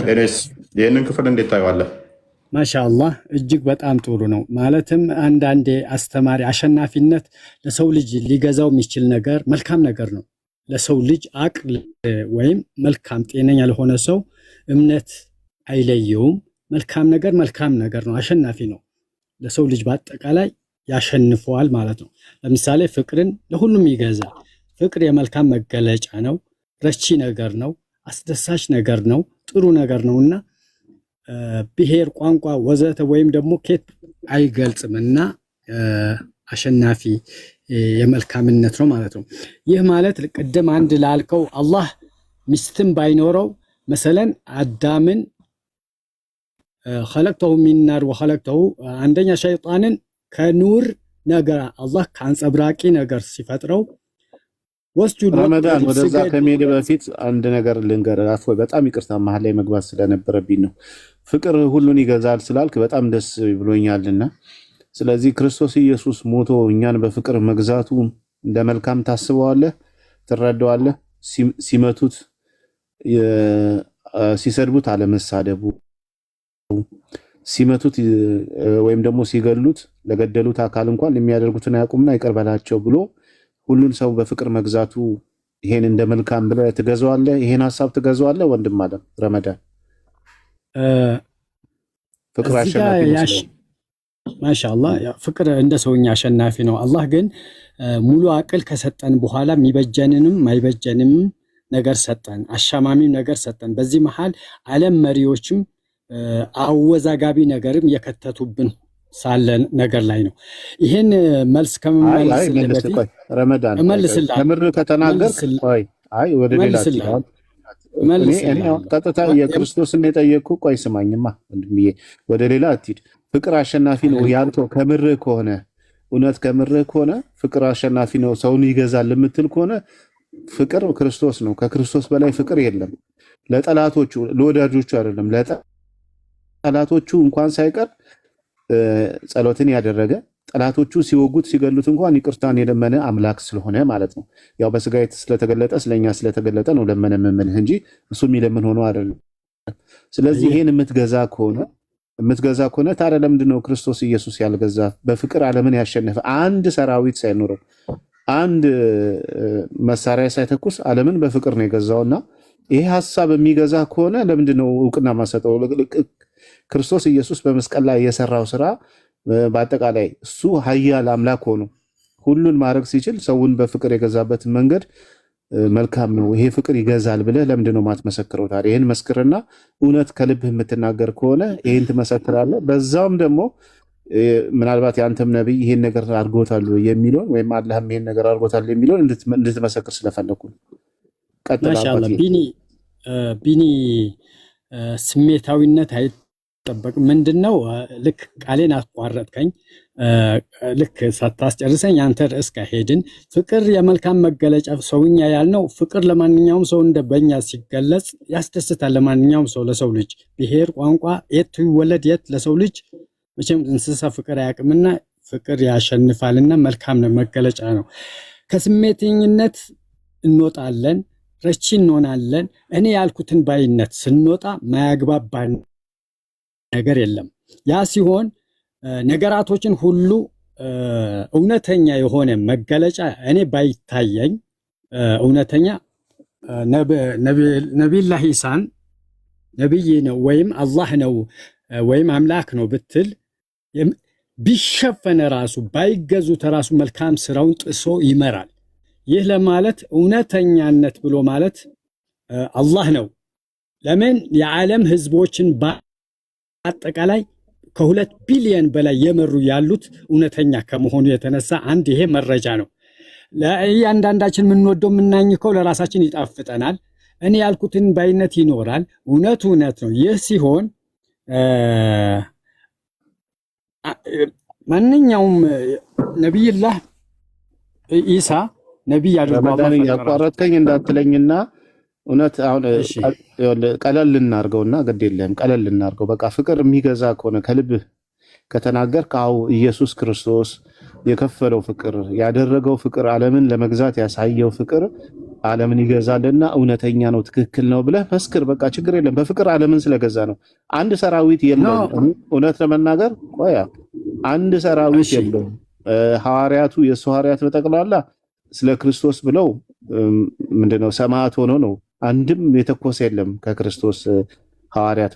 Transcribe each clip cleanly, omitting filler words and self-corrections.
ኤኒዌይስ ይህንን ክፍል እንዴት ታየዋለህ? ማሻአላህ እጅግ በጣም ጥሩ ነው። ማለትም አንዳንዴ አስተማሪ አሸናፊነት ለሰው ልጅ ሊገዛው የሚችል ነገር መልካም ነገር ነው። ለሰው ልጅ አቅል ወይም መልካም ጤነኛ ለሆነ ሰው እምነት አይለየውም። መልካም ነገር ነው፣ አሸናፊ ነው። ለሰው ልጅ በአጠቃላይ ያሸንፈዋል ማለት ነው። ለምሳሌ ፍቅርን ለሁሉም ይገዛል። ፍቅር የመልካም መገለጫ ነው፣ ረቺ ነገር ነው፣ አስደሳች ነገር ነው፣ ጥሩ ነገር ነውና ብሔር፣ ቋንቋ ወዘተ ወይም ደግሞ ኬት አይገልጽምና አሸናፊ የመልካምነት ነው ማለት ነው። ይህ ማለት ቅድም አንድ ላልከው አላህ ሚስትም ባይኖረው መሰለን አዳምን خلقته من نار وخلقته አንደኛ ሸይጣንን ከኑር ነገር አላህ ከአንጸብራቂ ነገር ሲፈጥረው ወስጁድ ረመዳን ወደዛ ከመሄድ በፊት አንድ ነገር ልንገርህ። አፎይ በጣም ይቅርታ መሀል ላይ መግባት ስለነበረብኝ ነው። ፍቅር ሁሉን ይገዛል ስላልክ በጣም ደስ ብሎኛልና ስለዚህ ክርስቶስ ኢየሱስ ሞቶ እኛን በፍቅር መግዛቱ እንደ መልካም ታስበዋለህ፣ ትረዳዋለህ። ሲመቱት ሲሰድቡት አለመሳደቡ፣ ሲመቱት ወይም ደግሞ ሲገሉት ለገደሉት አካል እንኳን የሚያደርጉትን አያውቁምና ይቅር በላቸው ብሎ ሁሉን ሰው በፍቅር መግዛቱ ይሄን እንደ መልካም ብለህ ትገዛዋለህ? ይሄን ሐሳብ ትገዛዋለህ? ወንድም አለም ረመዳን ፍቅር አሸናፊ ነው። ማሻአላህ ፍቅር እንደ ሰውኛ አሸናፊ ነው። አላህ ግን ሙሉ አቅል ከሰጠን በኋላ የሚበጀንንም ማይበጀንም ነገር ሰጠን፣ አሻማሚም ነገር ሰጠን። በዚህ መሃል ዓለም መሪዎችም አወዛጋቢ ነገርም የከተቱብን ሳለ ነገር ላይ ነው። ይሄን መልስ ከመመለስ በፊት ረመዳን ከምር ከተናገር ወደ ሌላ እኔ ቀጥታ የክርስቶስን የጠየቅኩ ቆይ ስማኝማ ወንድምዬ፣ ወደ ሌላ አትሂድ። ፍቅር አሸናፊ ነው ያልከው ከምርህ ከሆነ እውነት ከምርህ ከሆነ ፍቅር አሸናፊ ነው ሰውን ይገዛል የምትል ከሆነ ፍቅር ክርስቶስ ነው። ከክርስቶስ በላይ ፍቅር የለም። ለጠላቶቹ ለወዳጆቹ አይደለም፣ ለጠላቶቹ እንኳን ሳይቀር ጸሎትን ያደረገ ጠላቶቹ ሲወጉት ሲገሉት እንኳን ይቅርታን የለመነ አምላክ ስለሆነ ማለት ነው። ያው በስጋ ስለተገለጠ ስለኛ ስለተገለጠ ነው ለመነ የምንልህ እንጂ እሱ የሚለምን ሆኖ አይደለም። ስለዚህ ይሄን የምትገዛ ከሆነ ታዲያ ለምንድን ነው ክርስቶስ ኢየሱስ ያልገዛ? በፍቅር ዓለምን ያሸነፈ አንድ ሰራዊት ሳይኖረው አንድ መሳሪያ ሳይተኩስ ዓለምን በፍቅር ነው የገዛውና ይሄ ሐሳብ የሚገዛ ከሆነ ለምንድን ነው እውቅና ማሰጠው? ክርስቶስ ኢየሱስ በመስቀል ላይ የሰራው ስራ በአጠቃላይ እሱ ኃያል አምላክ ሆኖ ሁሉን ማድረግ ሲችል ሰውን በፍቅር የገዛበት መንገድ መልካም ነው። ይሄ ፍቅር ይገዛል ብለህ ለምንድን ነው ማትመሰክረው ታዲያ? ይሄን መስክርና እውነት ከልብህ የምትናገር ከሆነ ይሄን ትመሰክራለህ። በዛውም ደግሞ ምናልባት የአንተም ነብይ ይሄን ነገር አድርጎታል የሚለውን ወይም አላህም ይሄን ነገር አድርጎታል የሚለውን እንድትመሰክር ስለፈለኩ ነው። ማሻአላህ ቢኒ ስሜታዊነት አይጠበቅም። ምንድነው ልክ ቃሌን አቋረጥከኝ። ልክ ሳታስጨርሰኝ አንተ ርዕስ ሄድን። ፍቅር የመልካም መገለጫ ሰውኛ ያልነው ፍቅር ለማንኛውም ሰው እንደበኛ ሲገለጽ ያስደስታል። ለማንኛውም ሰው ለሰው ልጅ ብሔር፣ ቋንቋ የት ይወለድ የት ለሰው ልጅ መቼም እንስሳ ፍቅር አያውቅምና ፍቅር ያሸንፋልና መልካም መገለጫ ነው። ከስሜተኝነት እንወጣለን፣ ረቺ እንሆናለን። እኔ ያልኩትን ባይነት ስንወጣ ማያግባባን ነገር የለም። ያ ሲሆን ነገራቶችን ሁሉ እውነተኛ የሆነ መገለጫ እኔ ባይታየኝ እውነተኛ ነቢዩላህ ኢሳን ነብይ ነው ወይም አላህ ነው ወይም አምላክ ነው ብትል ቢሸፈነ ራሱ ባይገዙት ራሱ መልካም ስራውን ጥሶ ይመራል። ይህ ለማለት እውነተኛነት ብሎ ማለት አላህ ነው። ለምን የዓለም ህዝቦችን በአጠቃላይ ከ2 ቢሊዮን በላይ የመሩ ያሉት እውነተኛ ከመሆኑ የተነሳ አንድ ይሄ መረጃ ነው። ለእያንዳንዳችን የምንወደው የምናኝከው ለራሳችን ይጣፍጠናል። እኔ ያልኩትን ባይነት ይኖራል። እውነት ነው። ይህ ሲሆን ማንኛውም ነብይላህ ኢሳ ነብይ አድርጎ ረመዳን ያቋረጥከኝ እንዳትለኝና እውነት አሁን ቀለል ልናርገውና ግድ የለም ቀለል ልናርገው። በቃ ፍቅር የሚገዛ ከሆነ ከልብህ ከተናገርክ ኢየሱስ ክርስቶስ የከፈለው ፍቅር ያደረገው ፍቅር ዓለምን ለመግዛት ያሳየው ፍቅር ዓለምን ይገዛልና እውነተኛ ነው ትክክል ነው ብለህ መስክር። በቃ ችግር የለም። በፍቅር ዓለምን ስለገዛ ነው። አንድ ሰራዊት የለውም። እውነት ለመናገር ቆያ አንድ ሰራዊት የለውም። ሐዋርያቱ የሱ ሐዋርያት በጠቅላላ ስለ ክርስቶስ ብለው ምንድነው ሰማዕት ሆኖ ነው። አንድም የተኮሰ የለም ከክርስቶስ ሐዋርያት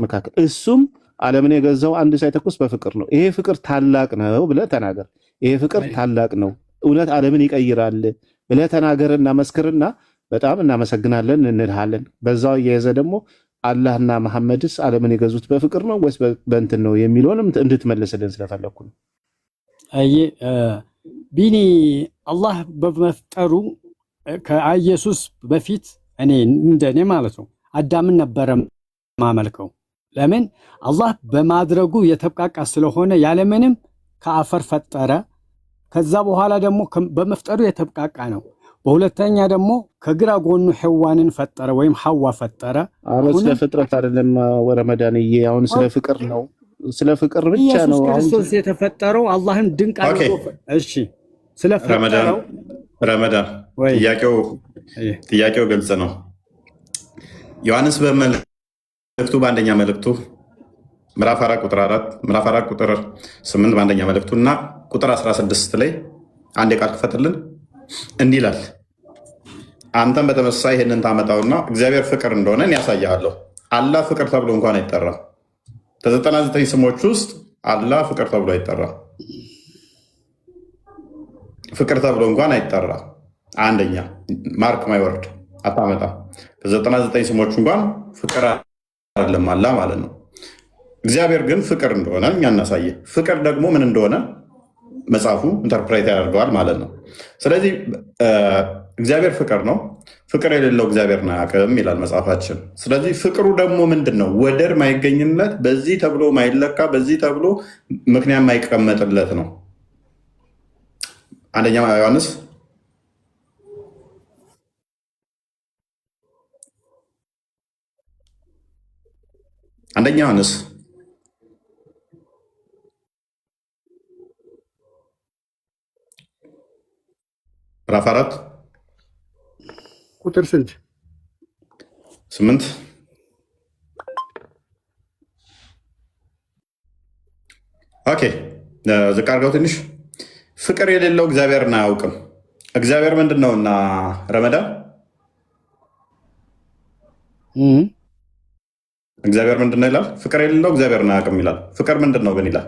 መካከል። እሱም ዓለምን የገዛው አንድ ሳይተኮስ በፍቅር ነው። ይሄ ፍቅር ታላቅ ነው ብለህ ተናገር። ይሄ ፍቅር ታላቅ ነው፣ እውነት ዓለምን ይቀይራል ብለህ ተናገርና መስክርና በጣም እናመሰግናለን እንልሃለን። በዛው እየያዘ ደግሞ አላህና መሐመድስ ዓለምን የገዙት በፍቅር ነው ወይስ በእንትን ነው የሚለውንም እንድትመልስልን ስለፈለኩ ነው። አይ ቢኒ አላህ በመፍጠሩ ከኢየሱስ በፊት እንደኔ ማለት ነው አዳምን ነበረ ማመልከው። ለምን አላህ በማድረጉ የተብቃቃ ስለሆነ ያለምንም ከአፈር ፈጠረ። ከዛ በኋላ ደግሞ በመፍጠሩ የተብቃቃ ነው። በሁለተኛ ደግሞ ከግራ ጎኑ ሔዋንን ፈጠረ ወይም ሐዋ ፈጠረ። አሁን ስለ ፍጥረት አይደለም ወረመዳንዬ፣ አሁን ስለ ፍቅር ነው። ስለ ፍቅር ብቻ ነው ኢየሱስ ክርስቶስ የተፈጠረው አላህን ድንቅ አድርጎ። እሺ ስለ ፈጠረው ረመዳን ጥያቄው ግልጽ ነው። ዮሐንስ በመልእክቱ በአንደኛ መልእክቱ ምዕራፍ 4 ቁጥር 4 ምዕራፍ 4 ቁጥር 8 በአንደኛ መልእክቱ እና ቁጥር 16 ላይ አንድ ቃል ክፈትልን። እንዲህ ይላል፣ አንተም በተመሳሳይ ይሄንን ታመጣውና እግዚአብሔር ፍቅር እንደሆነ እኔ ያሳያለሁ። አላህ ፍቅር ተብሎ እንኳን አይጠራም። ከ99 ስሞች ውስጥ አላህ ፍቅር ተብሎ አይጠራም። ፍቅር ተብሎ እንኳን አይጠራም። አንደኛ ማርክ ማይ ወርድ አታመጣም። ከ99 ስሞች እንኳን ፍቅር አይደለም አላህ ማለት ነው። እግዚአብሔር ግን ፍቅር እንደሆነ እኛ እናሳየ። ፍቅር ደግሞ ምን እንደሆነ መጽሐፉ ኢንተርፕሬት ያደርገዋል ማለት ነው። ስለዚህ እግዚአብሔር ፍቅር ነው፣ ፍቅር የሌለው እግዚአብሔርን አያውቅም ይላል መጽሐፋችን። ስለዚህ ፍቅሩ ደግሞ ምንድን ነው? ወደር ማይገኝለት፣ በዚህ ተብሎ ማይለካ፣ በዚህ ተብሎ ምክንያት ማይቀመጥለት ነው። አንደኛ ዮሐንስ ምዕራፍ 4 ቁጥር ስንት? 8 ኦኬ፣ ዝቅ አድርገው ትንሽ። ፍቅር የሌለው እግዚአብሔርን አያውቅም። እግዚአብሔር ምንድን ነው? እና ረመዳን እግዚአብሔር ምንድን ነው ይላል? ፍቅር የሌለው እግዚአብሔርን አያውቅም ይላል። ፍቅር ምንድን ነው ግን ይላል?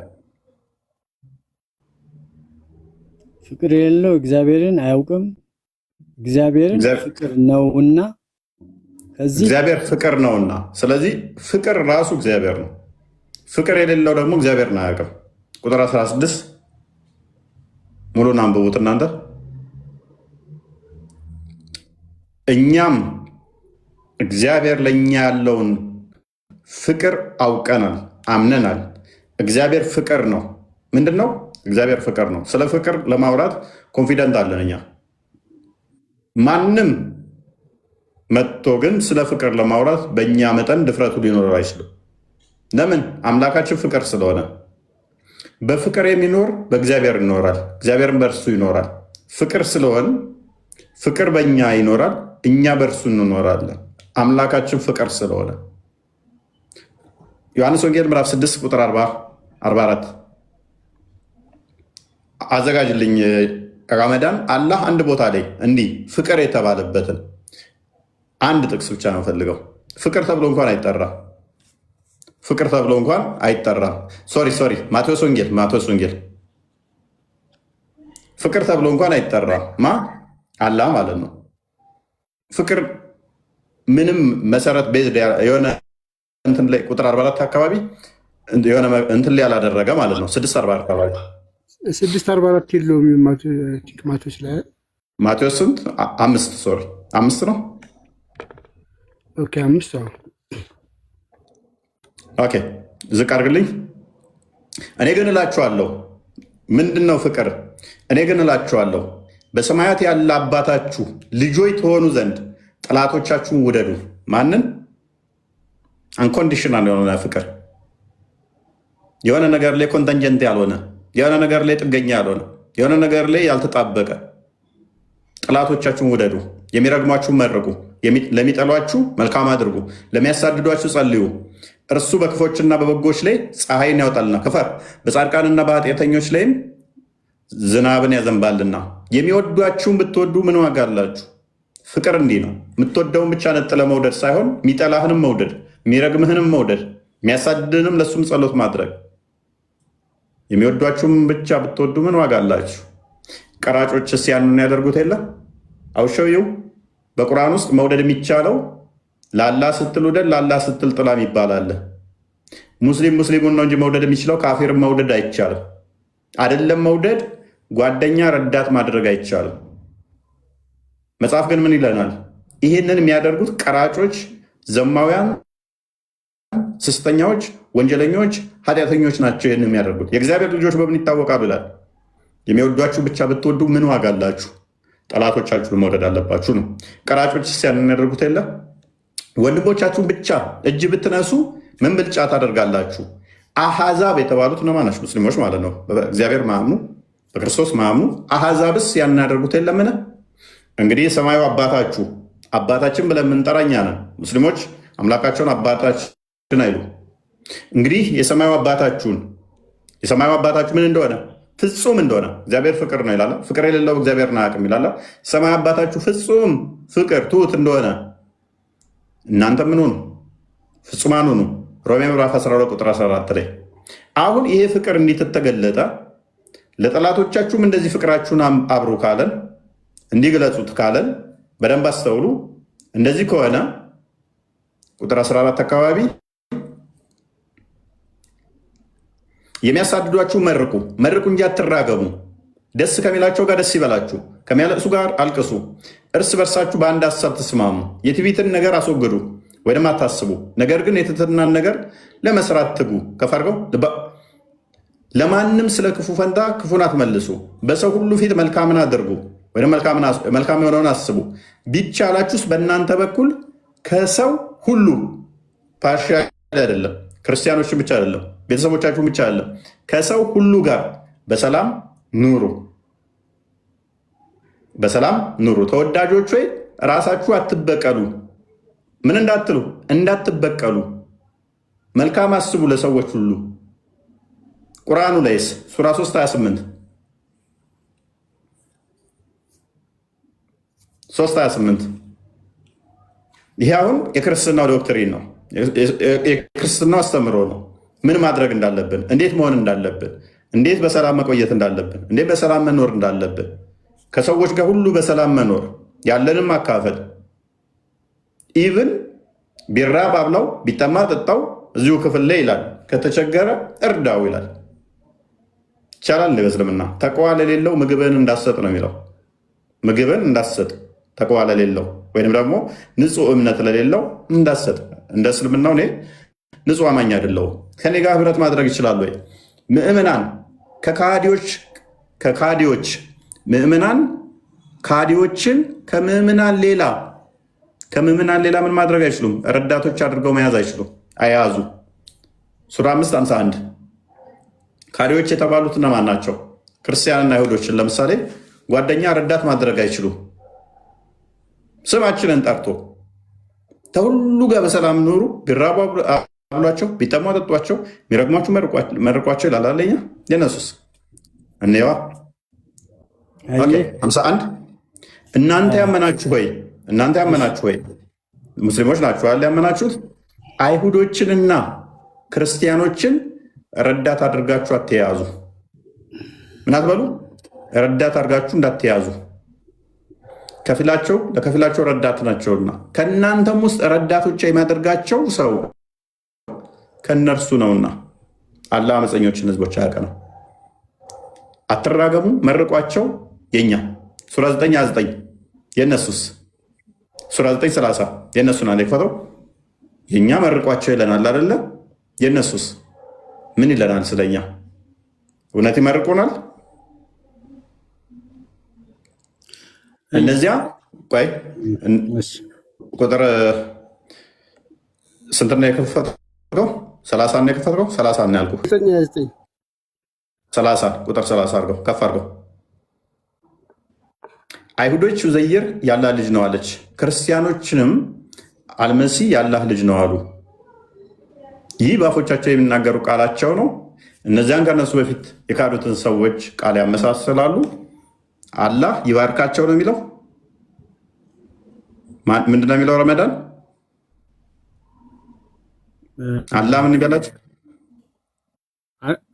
ፍቅር የሌለው እግዚአብሔርን አያውቅም። እግዚአብሔርን ፍቅር ነውና፣ እግዚአብሔር ፍቅር ነውና፣ ስለዚህ ፍቅር ራሱ እግዚአብሔር ነው። ፍቅር የሌለው ደግሞ እግዚአብሔርን አያውቅም። ቁጥር 16 ሙሉን አንብቡት እናንተ። እኛም እግዚአብሔር ለእኛ ያለውን ፍቅር አውቀናል፣ አምነናል። እግዚአብሔር ፍቅር ነው። ምንድን ነው? እግዚአብሔር ፍቅር ነው። ስለ ፍቅር ለማውራት ኮንፊደንት አለን እኛ። ማንም መጥቶ ግን ስለ ፍቅር ለማውራት በእኛ መጠን ድፍረቱ ሊኖረው አይችልም። ለምን? አምላካችን ፍቅር ስለሆነ። በፍቅር የሚኖር በእግዚአብሔር ይኖራል፣ እግዚአብሔርን በእርሱ ይኖራል። ፍቅር ስለሆን ፍቅር በእኛ ይኖራል፣ እኛ በእርሱ እንኖራለን። አምላካችን ፍቅር ስለሆነ ዮሐንስ ወንጌል ምዕራፍ 6 ቁጥር 44 አዘጋጅልኝ ረመዳን። አላህ አንድ ቦታ ላይ እንዲህ ፍቅር የተባለበትን አንድ ጥቅስ ብቻ ነው ፈልገው። ፍቅር ተብሎ እንኳን አይጠራም። ፍቅር ተብሎ እንኳን አይጠራም። ሶሪ ማቴዎስ ወንጌል ፍቅር ተብሎ እንኳን አይጠራም። አላህ ማለት ነው። ፍቅር ምንም መሰረት ቤዝድ የሆነ እንትን ላይ ቁጥር 44 አካባቢ የሆነ እንትን ላይ ያላደረገ ማለት ነው። 6:44 አካባቢ 6:44 የለውም ማቴዎስ ላይ። ማቴዎስ ስንት? 5 ነው። ኦኬ 5 ነው። ኦኬ ዝቅ አድርግልኝ። እኔ ግን እላችኋለሁ፣ ምንድን ነው ፍቅር? እኔ ግን እላችኋለሁ በሰማያት ያለ አባታችሁ ልጆች ትሆኑ ዘንድ ጠላቶቻችሁን ውደዱ። ማንን? አንኮንዲሽናል የሆነ ፍቅር፣ የሆነ ነገር ላይ ኮንተንጀንት ያልሆነ፣ የሆነ ነገር ላይ ጥገኛ ያልሆነ፣ የሆነ ነገር ላይ ያልተጣበቀ ጠላቶቻችሁን ውደዱ፣ የሚረግሟችሁን መርቁ፣ ለሚጠሏችሁ መልካም አድርጉ፣ ለሚያሳድዷችሁ ጸልዩ። እርሱ በክፎችና በበጎች ላይ ፀሐይን ያወጣልና ክፈር፣ በጻድቃንና በኃጢአተኞች ላይም ዝናብን ያዘንባልና። የሚወዷችሁን ብትወዱ ምን ዋጋ አላችሁ? ፍቅር እንዲህ ነው። የምትወደውን ብቻ ነጥለ መውደድ ሳይሆን የሚጠላህንም መውደድ፣ የሚረግምህንም መውደድ፣ የሚያሳድድንም ለእሱም ጸሎት ማድረግ። የሚወዷችሁም ብቻ ብትወዱ ምን ዋጋ አላችሁ? ቀራጮችስ ያንን ያደርጉት የለ? አውሸው በቁርአን ውስጥ መውደድ የሚቻለው ለአላህ ስትል ውደድ፣ ለአላህ ስትል ጥላም ይባላል። ሙስሊም ሙስሊሙን ነው እንጂ መውደድ የሚችለው ካፊርም መውደድ አይቻልም። አይደለም መውደድ ጓደኛ ረዳት ማድረግ አይቻልም። መጽሐፍ ግን ምን ይለናል? ይህንን የሚያደርጉት ቀራጮች፣ ዘማውያን፣ ስስተኛዎች፣ ወንጀለኞች፣ ኃጢአተኞች ናቸው ይህን የሚያደርጉት። የእግዚአብሔር ልጆች በምን ይታወቃሉ ይላል? የሚወዷችሁ ብቻ ብትወዱ ምን ዋጋ አላችሁ? ጠላቶቻችሁን መውደድ አለባችሁ ነው። ቀራጮችስ ያንን ያደርጉት የለ? ወንድሞቻችሁን ብቻ እጅ ብትነሱ ምን ብልጫ ታደርጋላችሁ? አሕዛብ የተባሉት እነማን ናቸው? ሙስሊሞች ማለት ነው። በእግዚአብሔር ማምኑ፣ በክርስቶስ ማምኑ አሕዛብስ ያንን ያደርጉት የለምን? እንግዲህ የሰማዩ አባታችሁ አባታችን ብለን የምንጠራ እኛ ነን። ሙስሊሞች አምላካቸውን አባታችን አይሉ። እንግዲህ የሰማዩ አባታችሁ ምን እንደሆነ ፍጹም እንደሆነ እግዚአብሔር ፍቅር ነው ይላል። ፍቅር የሌለው እግዚአብሔርን አያውቅም ይላል። የሰማዩ አባታችሁ ፍጹም ፍቅር ትሁት እንደሆነ እናንተ ምን ሁኑ? ፍጹማን ሁኑ። ሮሜ ምዕራፍ 12 ቁጥር 14 ላይ አሁን ይሄ ፍቅር እንዴት ተገለጠ? ለጠላቶቻችሁም እንደዚህ ፍቅራችሁን አብሩ ካለን፣ እንዲገለጹት ካለን በደንብ አስተውሉ። እንደዚህ ከሆነ ቁጥር 14 አካባቢ የሚያሳድዷችሁ መርቁ፣ መርቁ እንጂ አትራገሙ። ደስ ከሚላቸው ጋር ደስ ይበላችሁ፣ ከሚያለቅሱ ጋር አልቅሱ። እርስ በርሳችሁ በአንድ ሀሳብ ተስማሙ። የትዕቢትን ነገር አስወግዱ ወይም አታስቡ፣ ነገር ግን የትሕትናን ነገር ለመስራት ትጉ። ከፈርገው ለማንም ስለ ክፉ ፈንታ ክፉን አትመልሱ። በሰው ሁሉ ፊት መልካምን አድርጉ ወይም መልካም የሆነውን አስቡ። ቢቻላችሁስ በእናንተ በኩል ከሰው ሁሉ ፓርሻል አይደለም፣ ክርስቲያኖችን ብቻ አይደለም፣ ቤተሰቦቻችሁን ብቻ አይደለም፣ ከሰው ሁሉ ጋር በሰላም ኑሩ። በሰላም ኑሩ። ተወዳጆች ሆይ ራሳችሁ አትበቀሉ። ምን እንዳትሉ? እንዳትበቀሉ። መልካም አስቡ ለሰዎች ሁሉ። ቁርአኑ ላይስ ሱራ 3:28 3:28 ይሄ አሁን የክርስትናው ዶክትሪን ነው፣ የክርስትናው አስተምሮ ነው። ምን ማድረግ እንዳለብን፣ እንዴት መሆን እንዳለብን፣ እንዴት በሰላም መቆየት እንዳለብን፣ እንዴት በሰላም መኖር እንዳለብን፣ ከሰዎች ጋር ሁሉ በሰላም መኖር፣ ያለንም ማካፈል። ኢቭን ቢራብ አብላው፣ ቢጠማ ጠጣው፣ እዚሁ ክፍል ላይ ይላል። ከተቸገረ እርዳው ይላል። ይቻላል እንደ በእስልምና። ተቅዋ ለሌለው ምግብን እንዳሰጥ ነው የሚለው። ምግብን እንዳሰጥ ተቅዋ ለሌለው ወይም ደግሞ ንጹህ እምነት ለሌለው እንዳሰጥ። እንደ እስልምናው እኔ ንጹህ አማኝ አይደለሁም። ከኔ ጋር ህብረት ማድረግ ይችላሉ ወይ? ምእምናን ከካዲዎች ምእምናን ካዲዎችን ከምእምናን ሌላ ምን ማድረግ አይችሉም? ረዳቶች አድርገው መያዝ አይችሉም፣ አያዙ። ሱራ 5:51 ካዲዎች የተባሉት እነማን ናቸው? ክርስቲያንና አይሁዶችን ለምሳሌ ጓደኛ ረዳት ማድረግ አይችሉም። ስማችንን ጠርቶ ከሁሉ ጋር በሰላም ኑሩ፣ ቢራቡ አብሏቸው፣ ቢጠሙ አጠጧቸው፣ ቢረግሟችሁ መርቋቸው ይላል አለኛ። የነሱስ እኔዋ 51 እናንተ ያመናችሁ ሆይ ሙስሊሞች ናችሁ አለ ያመናችሁት፣ አይሁዶችንና ክርስቲያኖችን ረዳት አድርጋችሁ አትያዙ። ምን አትበሉ? ረዳት አድርጋችሁ እንዳትያዙ፣ ለከፊላቸው ረዳት ናቸውና። ከእናንተም ውስጥ ረዳቶች የሚያደርጋቸው ሰው ከእነርሱ ነውና አላህ አመፀኞችን ህዝቦች አያውቅም። አትራገሙ፣ መርቋቸው። የኛ ሱራ 9:29 የእነሱስ ሱራ 9:30 የእነሱን አንዴ ክፈተው። የእኛ መርቋቸው ይለናል አይደለ? የእነሱስ ምን ይለናል ስለኛ? እውነት ይመርቁናል? እነዚያ ቆይ ቁጥር ስንት ነው የከፈትከው? 30 ነው የከፈትከው? 30 ነው ያልኩህ። 30 ቁጥር 30 አድርገው፣ ከፍ አድርገው። አይሁዶች ዑዘይር የአላህ ልጅ ነው አለች። ክርስቲያኖችንም አልመሲህ የአላህ ልጅ ነው አሉ። ይህ በአፎቻቸው የሚናገሩ ቃላቸው ነው። እነዚያን ከነሱ በፊት የካዱትን ሰዎች ቃል ያመሳስላሉ። አላህ ይባርካቸው ነው የሚለው። ምንድን ነው የሚለው? ረመዳን አላህ ምን ይበላች?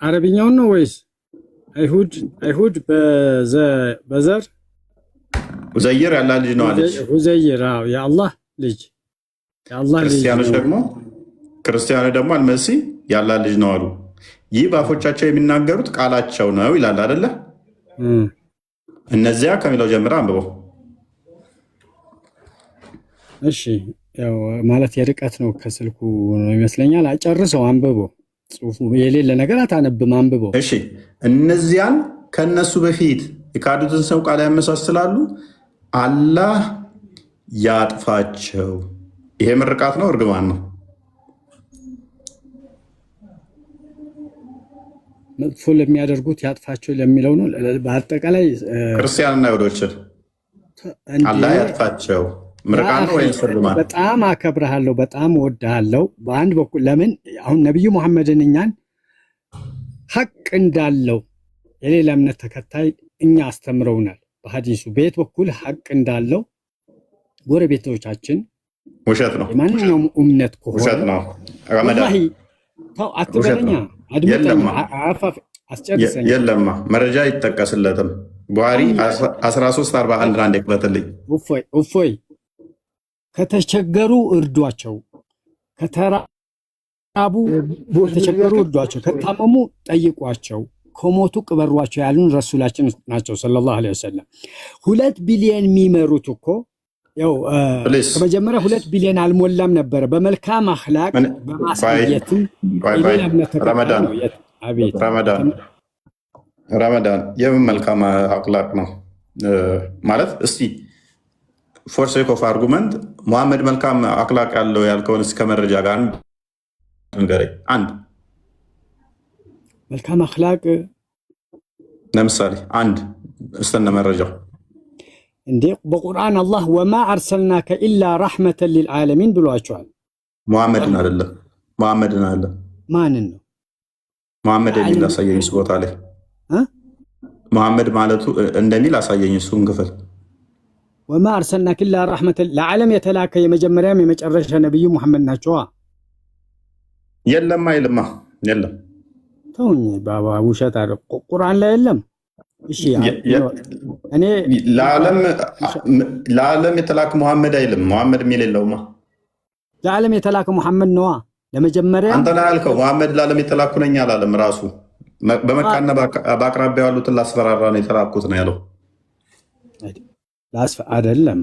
አረብኛውን ነው ወይስ አይሁድ በዘር ዑዘይር የአላህ ልጅ ነው አለች። ዑዘይር የአላህ ልጅ። ክርስቲያኖች ደግሞ አልመሲህ የአላህ ልጅ ነው አሉ። ይህ በአፎቻቸው የሚናገሩት ቃላቸው ነው ይላል አይደለ? እነዚያ ከሚለው ጀምረ አንብበው። እሺ ያው ማለት የርቀት ነው ከስልኩ ነው ይመስለኛል። አጨርሰው አንብበው። ጽሁፉ የሌለ ነገር አታነብም፣ አንብበው። እሺ እነዚያን ከነሱ በፊት የካዱትን ሰው ቃል ያመሳስላሉ። አላህ ያጥፋቸው። ይሄ ምርቃት ነው እርግማን ነው? መጥፎ ለሚያደርጉት ያጥፋቸው ለሚለው ነው። በአጠቃላይ ክርስቲያንና አይሁዶችን አላህ ያጥፋቸው ምርቃት ነው ወይስ እርግማን? በጣም አከብርሃለሁ፣ በጣም እወድሃለሁ። በአንድ በኩል ለምን አሁን ነብዩ መሐመድን እኛን ሐቅ እንዳለው የሌላ እምነት ተከታይ እኛ አስተምረውናል በሐዲሱ። በየት በኩል ሐቅ እንዳለው ጎረቤቶቻችን ውሸት ነው። የማንኛውም እምነት ከሆነ ውሸት ነው። ወላሂ ተው አትበለኛ፣ አድምጠኛ፣ አስጨርሰኛ። የለማ መረጃ ይጠቀስለትም። ቡሃሪ 1341 አንድ ይክፈትልኝ። እፎይ ከተቸገሩ እርዷቸው፣ ከተራቡ ከተቸገሩ እርዷቸው፣ ከታመሙ ጠይቋቸው፣ ከሞቱ ቅበሯቸው ያሉን ረሱላችን ናቸው ሰለላሁ ዐለይሂ ወሰለም። 2 ቢሊዮን የሚመሩት እኮ ያው ከመጀመሪያ 2 ቢሊዮን አልሞላም ነበረ። በመልካም አኽላቅ በማሳየት ረመዳን የምን መልካም አኽላቅ ነው ማለት? እስቲ ፎር ሴክ ኦፍ አርጉመንት ሙሐመድ መልካም አኽላቅ ያለው ያልከውን እስከ መረጃ ጋር ንገረኝ። አንድ መልካም አኽላቅ ለምሳሌ አንድ እስተነ መረጃው እንዴ በቁርአን አላህ ወማ አርሰልናከ ኢላ ረሕመተን ሊልዓለሚን ብሏቸዋል። ሙሐመድን አይደለም፣ ሙሐመድን አይደለም። ማንን ነው ሙሐመድ የሚል አሳየኝ እሱ ቦታ ላይ ሙሐመድ ማለቱ እንደሚል አሳየኝ እሱን ክፍል። ወማ አርሰልናከ ኢላ ረሕመተን ለዓለም የተላከ የመጀመሪያም የመጨረሻ ነብዩ ሙሐመድ ናቸው። የለም አይልማ፣ የለም ተውኝ ባባ፣ ውሸት አለ ቁርአን ላይ የለም። እሺ እኔ ለዓለም የተላከ ሙሐመድ አይልም። ሙሐመድ የሚል የለውማ። ለዓለም የተላከ ሙሐመድ ነዋ። ለመጀመሪያ አንተ ነህ ያልከው። ሙሐመድ ለዓለም የተላኩ ነኝ አላለም ራሱ። በመካና በአቅራቢያ ያሉትን ላስፈራራ ነው የተላኩት ነው ያለው። አይደለም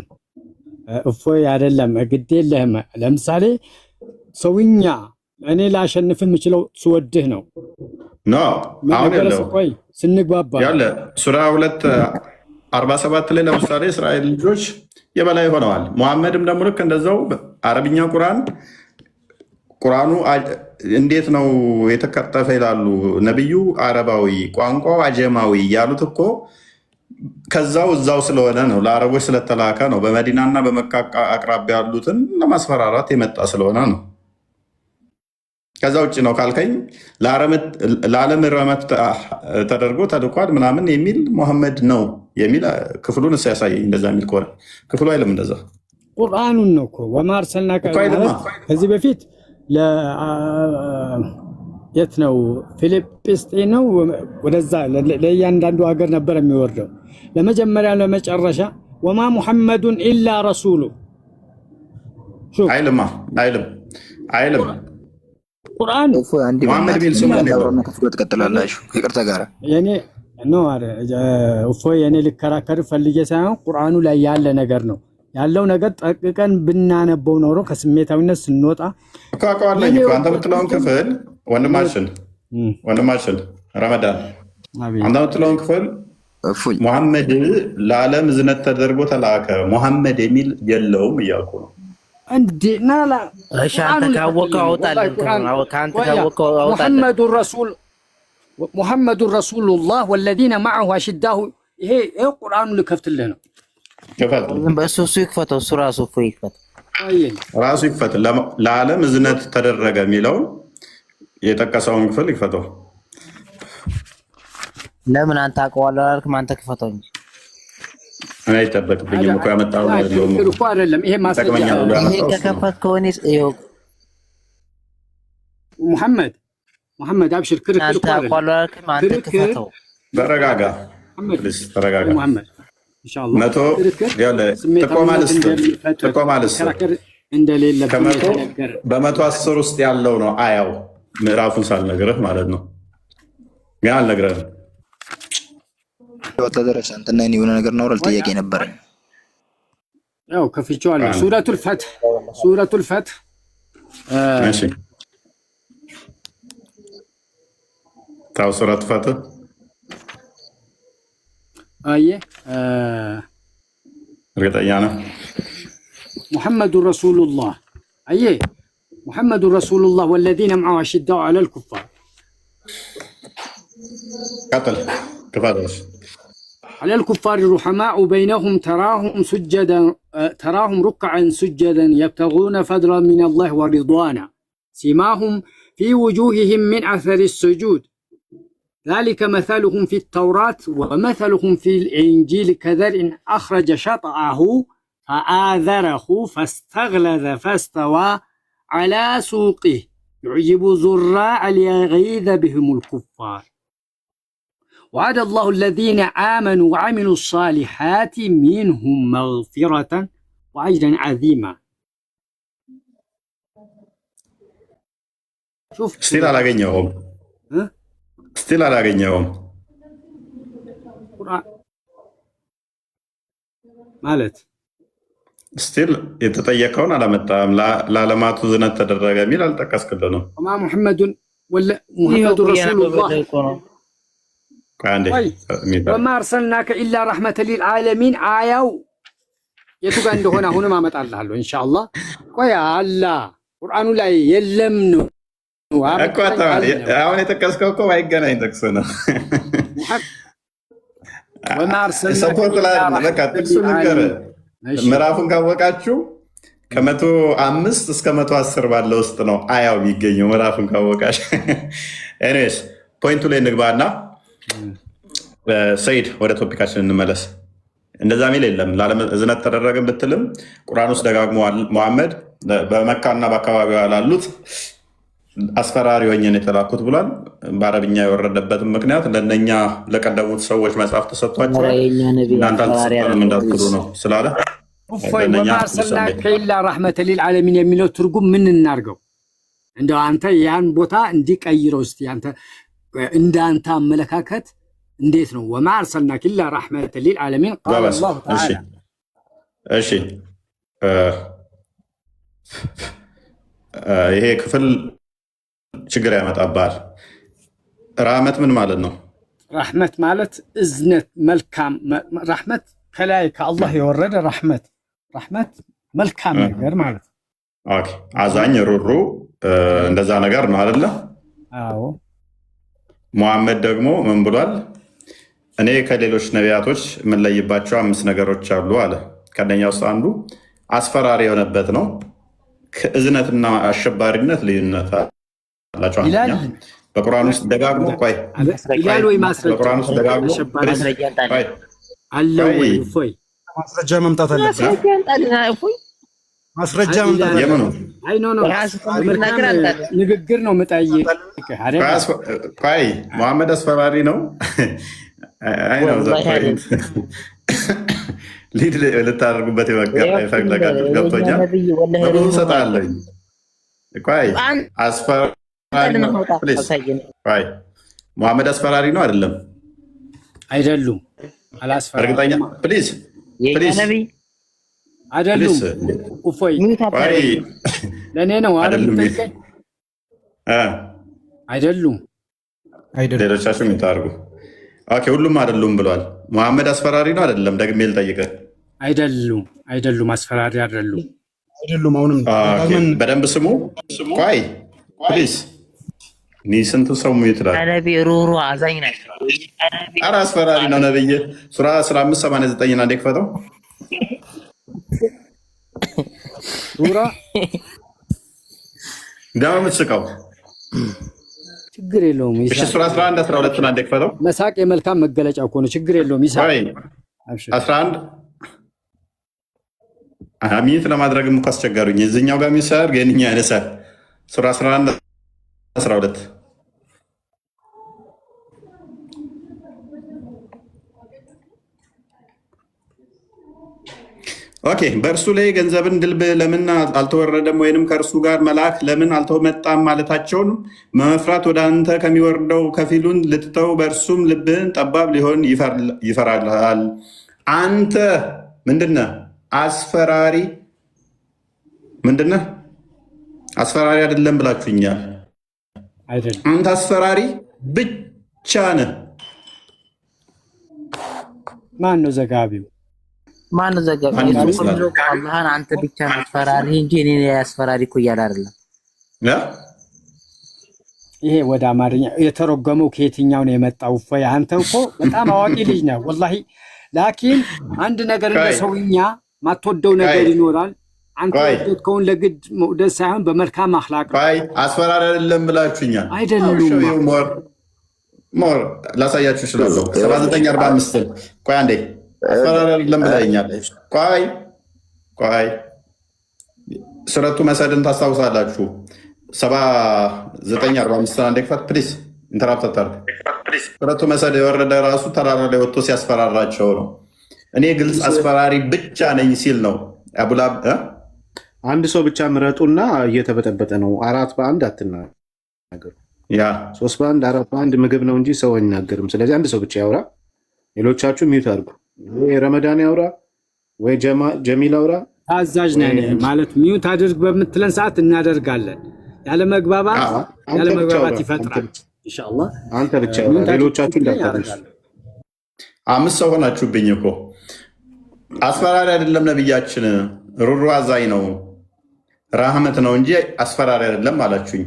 እፎይ፣ አይደለም ግድ የለህም። ለምሳሌ ሰውኛ እኔ ላሸንፍ የምችለው ስወድህ ነው። አሁን ያለው ስንግባባ ያለ ሱራ 2:47 ላይ ለምሳሌ እስራኤል ልጆች የበላይ ሆነዋል። ሙሐመድም ደግሞ ልክ እንደዛው አረብኛ ቁርአኑ እንዴት ነው የተከጠፈ ይላሉ ነብዩ። አረባዊ ቋንቋው አጀማዊ ያሉት እኮ እዛው ስለሆነ ነው፣ ለአረቦች ስለተላከ ነው። በመዲናና በመካ አቅራቢያ ያሉትን ለማስፈራራት የመጣ ስለሆነ ነው። ከዛ ውጭ ነው ካልከኝ ለዓለም ረመት ተደርጎ ተልኳል ምናምን የሚል ሙሐመድ ነው የሚል ክፍሉን እሱ ያሳየኝ። እንደዛ የሚል ከሆነ ክፍሉ አይልም እንደዛ። ቁርአኑን ነው እኮ ወማ አርሰልናከ ከዚህ በፊት የት ነው ፊልጵስጤን ነው ወደዛ ለእያንዳንዱ ሀገር ነበር የሚወርደው። ለመጀመሪያ ለመጨረሻ ወማ ሙሐመዱን ኢላ ረሱሉ አይልማ፣ አይልም ቁርአን ሙሐመድ ቢል ስሙ ነው ትቀጥላላችሁ። ይቅርታ ጋር የኔ ነው እፎይ የኔ ልከራከር ፈልጌ ሳይሆን ቁርአኑ ላይ ያለ ነገር ነው ያለው ነገር ጠቅቀን ብናነበው ኖሮ ከስሜታዊነት ስንወጣ ካቃዋለኝ እኮ አንተ የምትለውን ክፍል ወንድማችን ረመዳን አንተ የምትለውን ክፍል ሙሐመድ ለዓለም እዝነት ተደርጎ ተላከ ሙሐመድ የሚል የለውም እያልኩ ነው። እንዴ ናላ እሺ አንተ ካወቀው አውጣልህ። ካንተ ካወቀው አውጣልህ። ሙሐመዱን ረሱሉላህ ወለዚነ መዐሁ አሽዳሁ። ይሄ ቁርአኑ ልከፍትልህ ነው። በእሱ እሱ ይክፈተው፣ እሱ ራሱ እፎ ይክፈተው፣ ራሱ ይክፈት። ለዓለም እዝነት ተደረገ የሚለውን የጠቀሰውን ክፍል ይክፈተው። ለምን አንተ አውቀዋለሁ አላልክም? አንተ ክፈተው እንጂ እኔ አይጠበቅብኝም እኮ ያመጣው እኮ አይደለም። ይሄ ማስረጃ ይሄ ከከፈት ከሆነ መሐመድ አብሽር፣ ክርክር አንተ አውቀዋለሁ አላልክም? አንተ ክፈተው። ተረጋጋ፣ ተረጋጋ። መሐመድ ኢንሻአላህ መቶ ጥቆማ ልስጥ እንደሌለበት በመቶ 10 ውስጥ ያለው ነው አያው። ምዕራፉን ሳልነግርህ ማለት ነው። ግን አልነግርህም። ተደረሰ አንተና እኔ የሆነ ነገር ነው ጥያቄ ነበረኝ። ያው ከፍቼዋለሁ። ሱረቱል ፈትህ እሺ፣ ታው ሱረቱል ፈትህ አየ እርግጠኛ ነህ? محمد رسول الله أيه محمد رسول الله والذين معه أشداء على الكفار قتل كفار على الكفار رحماء بينهم تراهم ركعا سجدا يبتغون فضلا من الله ورضوانا سيماهم في وجوههم من أثر السجود ذلك مثلهم في التوراة ومثلهم في الإنجيل كزرع أخرج شطأه فآذره فاستغلظ فاستوى على سوقه يعجب الزراع ليغيظ بهم الكفار وعد الله الذين آمنوا وعملوا الصالحات منهم مغفرة وأجرا عظيما. شوف ستيل على جنيهم ستيل على جنيهم مالت ستيل يتطيقون على متام لعلمات زنة تدرج ميل التكاسكدنو وما محمد ولا محمد رسول الله عندي وما أرسلناك إلا رحمة للعالمين آيو يتوقع عنده هنا ما متعلق له إن شاء الله ويا الله قرآن لا يلمنو أكو أنا يتكاسكو كو هيجنا يتكسونه وما أرسلناك إلا رحمة للعالمين. ምዕራፉን ካወቃችሁ ከ105 እስከ 110 ባለው ውስጥ ነው አያው የሚገኘው። ምዕራፉን ካወቃሽ ኤኒዌይስ ፖይንቱ ላይ እንግባና ሰይድ ወደ ቶፒካችን እንመለስ። እንደዛ ሚል የለም ለዓለም እዝነት ተደረገን ብትልም ቁርአን ውስጥ ደጋግሞ መሐመድ በመካና በአካባቢው ላሉት አስፈራሪ ሆኜ ነው የተላኩት ብሏል። በአረብኛ የወረደበትን ምክንያት ለእነኛ ለቀደሙት ሰዎች መጽሐፍ ተሰጥቷቸዋል እናንተ አልተሰጠንም እንዳትሉ ነው ስላለ ወማ አርሰልናከ ኢላ ረሕመተ ሊልዓለሚን የሚለው ትርጉም ምን እናርገው? እንደው አንተ ያን ቦታ እንዲቀይረው እስቲ አንተ እንዳንተ አመለካከት እንዴት ነው? ወማ አርሰልናከ ኢላ ረሕመተ ሊልዓለሚን ቃለ አላሁ ተዓላ። እሺ ይሄ ክፍል ችግር ያመጣባል። ራህመት ምን ማለት ነው? ራህመት ማለት እዝነት፣ መልካም ራህመት ከላይ ከአላህ የወረደ ራህመት መልካም ነገር ማለት ነው። ኦኬ አዛኝ፣ ሩሩ እንደዛ ነገር ነው አይደለ? አዎ። ሙሐመድ ደግሞ ምን ብሏል? እኔ ከሌሎች ነቢያቶች የምንለይባቸው 5 ነገሮች አሉ አለ። ከነኛ ውስጥ አንዱ አስፈራሪ የሆነበት ነው። ከእዝነትና አሸባሪነት ልዩነት አላቸው። በቁርአን ውስጥ ደጋግሞ ይላል ወይ በቁርአን ውስጥ ደጋግሞ አለው ወይ ፎይ ማስረጃ መምጣት አለበት። ማስረጃ መምጣት የምኑ አይ ኖ ንግግር ነው የምጠይቅ አይደል? ቆይ መሐመድ አስፈራሪ ነው። አይ ነው ዘፖይንት ሊድ ልታደርጉበት የፈለጋችሁ ገብቶኛል። ብዙ ሰጣለኝ። ቆይ አስፈራሪ ሙሐመድ አስፈራሪ ነው አይደለም? አይደሉም። አላስፈራሪ እርግጠኛ ፕሊዝ አይደሉም። እፎይ ለእኔ ነው አይደሉም። ሌሎቻችሁ የምታደርጉ ኦኬ፣ ሁሉም አይደሉም ብሏል። ሙሐመድ አስፈራሪ ነው አይደለም? ደግሜ ልጠይቅህ። አይደሉም፣ አስፈራሪ አይደሉም። አሁንም በደንብ ስሙ። ቆይ ፕሊዝ ስንቱ ሰው ይትላል። ነቢ ሩሩ አዛኝ ናቸው። ኧረ አስፈራሪ ነው ነብይ። ሱራ 1589 እና ክፈተው ሱራ ደም ምስቀው ችግር የለውም። እሺ ሱራ 11 12 እና እንደከፈለው መሳቅ የመልካም መገለጫ እኮ ነው። ችግር የለውም። ይሳቅ 11 አሚት ለማድረግ እኮ አስቸጋሩኝ። እዚህኛው ጋር የሚሰር ገንኛ ያነሳል። ሱራ 11 12 ኦኬ። በእርሱ ላይ ገንዘብን ድልብ ለምን አልተወረደም? ወይንም ከእርሱ ጋር መልአክ ለምን አልተመጣም ማለታቸውን መፍራት ወደ አንተ ከሚወርደው ከፊሉን ልትተው በእርሱም ልብህን ጠባብ ሊሆን ይፈራልሃል። አንተ ምንድነህ? አስፈራሪ ምንድነህ? አስፈራሪ አይደለም ብላችሁኛል። አንተ አስፈራሪ ብቻ ነህ። ማን ነው ዘጋቢው? ማን ዘጋቢ? አላህን አንተ ብቻ ነው አስፈራሪ እንጂ እኔ አስፈራሪ እኮ እያለ አይደለም። ይሄ ወደ አማርኛ የተረጎመው ከየትኛው ነው የመጣው? ፈይ አንተ እኮ በጣም አዋቂ ልጅ ነህ ወላሂ። ላኪን አንድ ነገር እንደ ሰውኛ ማትወደው ነገር ይኖራል። አንተ ወደድከውን ለግድ መውደድ ሳይሆን በመልካም አኽላቅ አስፈራሪ አይደለም ብላችሁኛል። አይደለም ሞር ላሳያችሁ እችላለሁ። 7945 ቆይ አንዴ አስፈራሪ አይደለም ብላኛል። ቆይ ሱረቱ መሰድን ታስታውሳላችሁ? 7945 አንዴ ክፈት ፕሊዝ። ኢንተራፕት አታርግ። ሱረቱ መሰድ የወረደ ራሱ ተራራ ላይ ወጥቶ ሲያስፈራራቸው ነው። እኔ ግልጽ አስፈራሪ ብቻ ነኝ ሲል ነው። አቡላብ አንድ ሰው ብቻ ምረጡና እየተበጠበጠ ነው። 4 በ1 አትናገሩ። 3 በ1 4 በ1 ምግብ ነው እንጂ ሰው አይናገርም። ስለዚህ አንድ ሰው ብቻ ያውራ፣ ሌሎቻችሁ ሚዩት አድርጉ። ወይ ረመዳን ያውራ ወይ ጀሚል አውራ። ታዛዥ ነን ማለት ሚዩት አድርግ በምትለን ሰዓት እናደርጋለን። ያለ መግባባት ይፈጥራል። ኢንሻአላህ አንተ ብቻ ያውራ፣ ሌሎቻችሁ እንዳታደርጉ። 5 ሰው ሆናችሁብኝ እኮ። አስፈራሪ አይደለም ነብያችን፣ ሩሩ አዛኝ ነው፣ ራህመት ነው እንጂ አስፈራሪ አይደለም አላችሁኝ።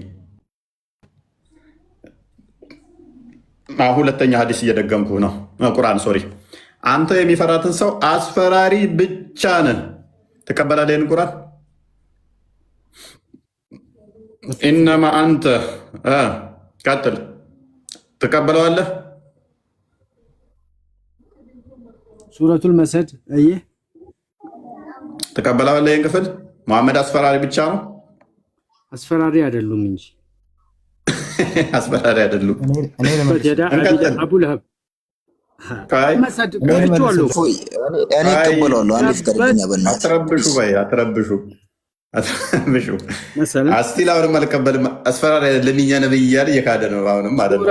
ሁለተኛ ሐዲስ እየደገምኩ ነው። ቁርአን ሶሪ። አንተ የሚፈራትን ሰው አስፈራሪ ብቻ ነህ። ትቀበላለህ? ይህን ቁርአን ኢነማ አንተ ቀጥል። ትቀበለዋለህ? ሱረቱል መሰድ ትቀበለዋለህ? ይህን ክፍል መሐመድ አስፈራሪ ብቻ ነው? አስፈራሪ አይደሉም እንጂ አስፈራሪ አይደሉም። አቡ ለሀብ አትረብሹ። አስቲል አሁንም አልቀበልም። አስፈራሪ አይደለም የእኛ ነብይ እያለ እየካደ ነው። አሁንም ማለት ነው።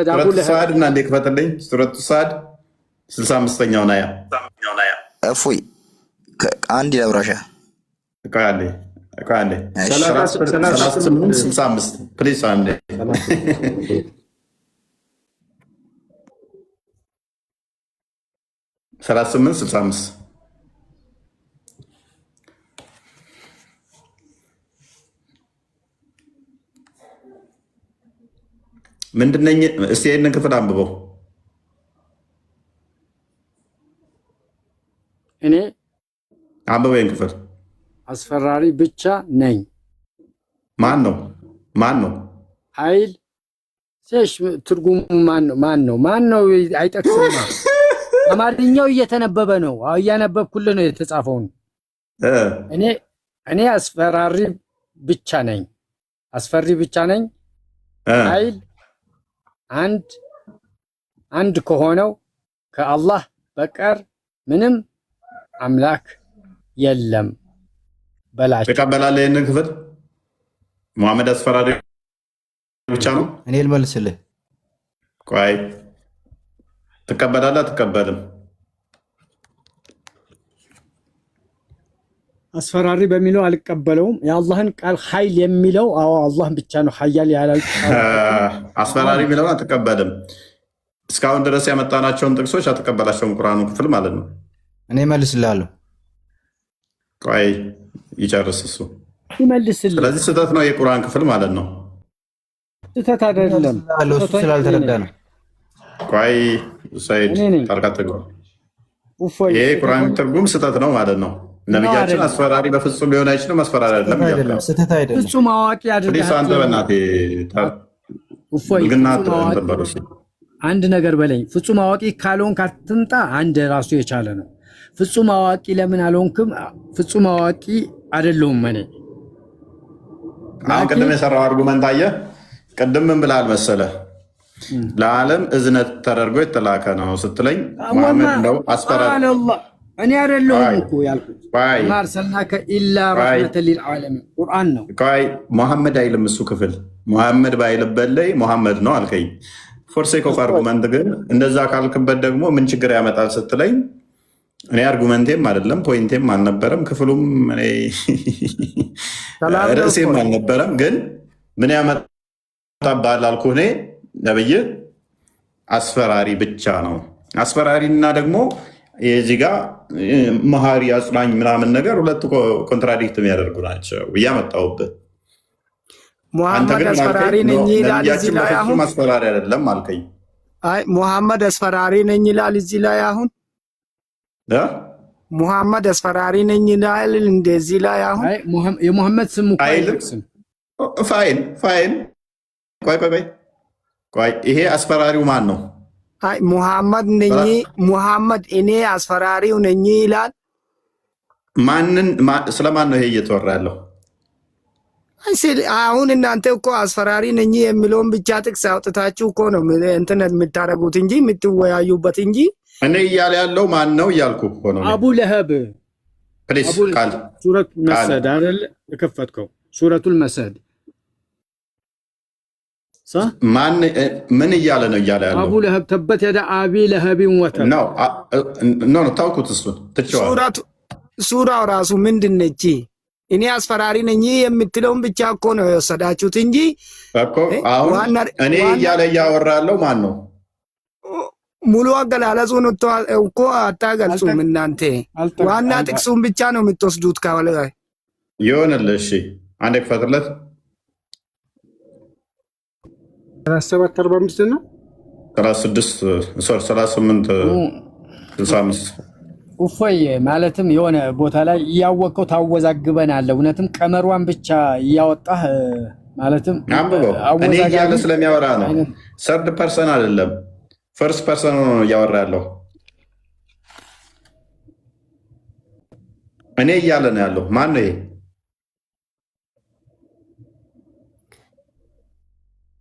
ሱረቱ ሰዓድ እና እንዴ ክፈትልኝ። ሱረቱ ሰዓድ 65ኛውን አያ እፎይ አንድ ለብራሻ አንዴ 3865 ፕሊዝ አንዴ 3865 ምንድነኝ? እስቲ ይህንን ክፍል አንብበው። እኔ አንብበው ይህን ክፍል። አስፈራሪ ብቻ ነኝ። ማን ነው? ኃይል ሴሽ ትርጉሙ ማን ነው? አይጠቅስም። አማርኛው እየተነበበ ነው። እያነበብኩልህ ነው የተጻፈውን። እኔ አስፈራሪ ብቻ ነኝ። አስፈሪ ብቻ ነኝ። ኃይል አንድ ከሆነው ከአላህ በቀር ምንም አምላክ የለም በላቸው። ትቀበላለህ? ይህንን ክፍል ሙሐመድ አስፈራሪ ብቻ ነው? እኔ ልመልስልህ። ቆይ ትቀበላለህ? አትቀበልም? አስፈራሪ በሚለው አልቀበለውም። የአላህን ቃል ኃይል የሚለው አላህ ብቻ ነው ኃያል ያላል። አስፈራሪ የሚለውን አትቀበልም። እስካሁን ድረስ ያመጣናቸውን ጥቅሶች አትቀበላቸውም። ቁርአኑ ክፍል ማለት ነው። እኔ መልስልሃለሁ። ቆይ ይጨርስ እሱ ይመልስልህ። ስለዚህ ስህተት ነው የቁርአን ክፍል ማለት ነው። ስህተት አይደለም፣ ስላልተረዳ ነው። ቆይ ሰይድ ጠርቃ ትግባ ይሄ ቁርአን ትርጉም ስህተት ነው ማለት ነው። ነብያችን አስፈራሪ በፍጹም ሊሆን አይችልም። አስፈራሪ አይደለም፣ ስህተት አይደለም። ፍጹም አዋቂ አድርገህ አንተ በእናትህ አንድ ነገር በለኝ። ፍጹም አዋቂ ካልሆንክ አትምጣ። አንድ ራሱ የቻለ ነው። ፍጹም አዋቂ ለምን አልሆንክም? ፍጹም አዋቂ አይደለሁም እኔ። አሁን ቅድም የሰራው አርጉመንት አየህ። ቅድም ምን ብለሃል መሰለህ? ለዓለም እዝነት ተደርጎ የተላከ ነው ስትለኝ መሐመድ ነው አስፈራሪ። እኔ አይደለሁም እኮ ያልኩት ማርሰልናከ ኢላ ረሕመተን ሊልዓለሚን ቁርአን ነው። መሐመድ አይልም እሱ ክፍል። መሐመድ ባይልበት ላይ መሐመድ ነው አልከኝ። ፎርሴክ ኦፍ አርጉመንት ግን እንደዛ ካልክበት ደግሞ ምን ችግር ያመጣል ስትለኝ እኔ አርጉመንቴም አይደለም ፖይንቴም አልነበረም ክፍሉም ርዕሴም አልነበረም። ግን ምን ያመጣብሃል አልኩህ። እኔ ነብይ አስፈራሪ ብቻ ነው። አስፈራሪና ደግሞ የዚህ ጋር መሀሪ አጽናኝ ምናምን ነገር ሁለቱ ኮንትራዲክት የሚያደርጉ ናቸው እያመጣሁብህ። ሙሐመድ አስፈራሪ ነኝ ይላል እዚህ ላይ አሁን። አስፈራሪ አይደለም አልከኝ። አይ ሙሐመድ አስፈራሪ ነኝ ይላል እዚህ ላይ አሁን። ሙሐመድ አስፈራሪ ነኝ ይላል እንደዚህ ላይ አሁን። አይ የሙሐመድ ስም እኮ አይልክስም። ፋይን ቆይ ይሄ አስፈራሪው ማን ነው? አይ ሙሐመድ ነኝ ሙሐመድ እኔ አስፈራሪው ነኝ ይላል። ስለማን ነው ይሄ እየተወራ ያለው? አሁን እናንተ እኮ አስፈራሪ ነኝ የሚለውን ብቻ ጥቅስ አውጥታችሁ እኮ ነው እንትን የምታደርጉት እንጂ የምትወያዩበት እንጂ እኔ እያለ ያለው ማን ነው እያልኩ እኮ ነው። አቡ ለሀብ ፕሊስ ቃል ሱረት መስድ አይደል የከፈትከው? ሱረቱል መስድ ምን እያለ ነው እያለ ያለው? አቡ ለሀብ ተበት የደ አቢ ለሀብን ወተብ ነው ታውቁት። እሱን ትቼዋለሁ። ሱራው ራሱ ምንድን ነች? እኔ አስፈራሪ ነኝ የምትለውን ብቻ እኮ ነው የወሰዳችሁት እንጂ እኮ አሁን እኔ እያለ እያወራለው ማን ነው? ሙሉ አገላለጹን እኮ አታገልጹም እናንተ። ዋና ጥቅሱን ብቻ ነው የምትወስዱት። ካለ ይሆንልህ። እሺ አንዴ ክፈትለት። 3745 ነው 38 65 እፎይ ማለትም የሆነ ቦታ ላይ እያወቀው ታወዛግበናለህ። እውነትም ቀመሯን ብቻ እያወጣህ ማለትም እኔ እያለ ስለሚያወራ ነው። ሰርድ ፐርሰን አይደለም ፈርስት ፐርሰን ነው እያወራ ያለው። እኔ እያለ ነው ያለው። ማን ነው ይሄ?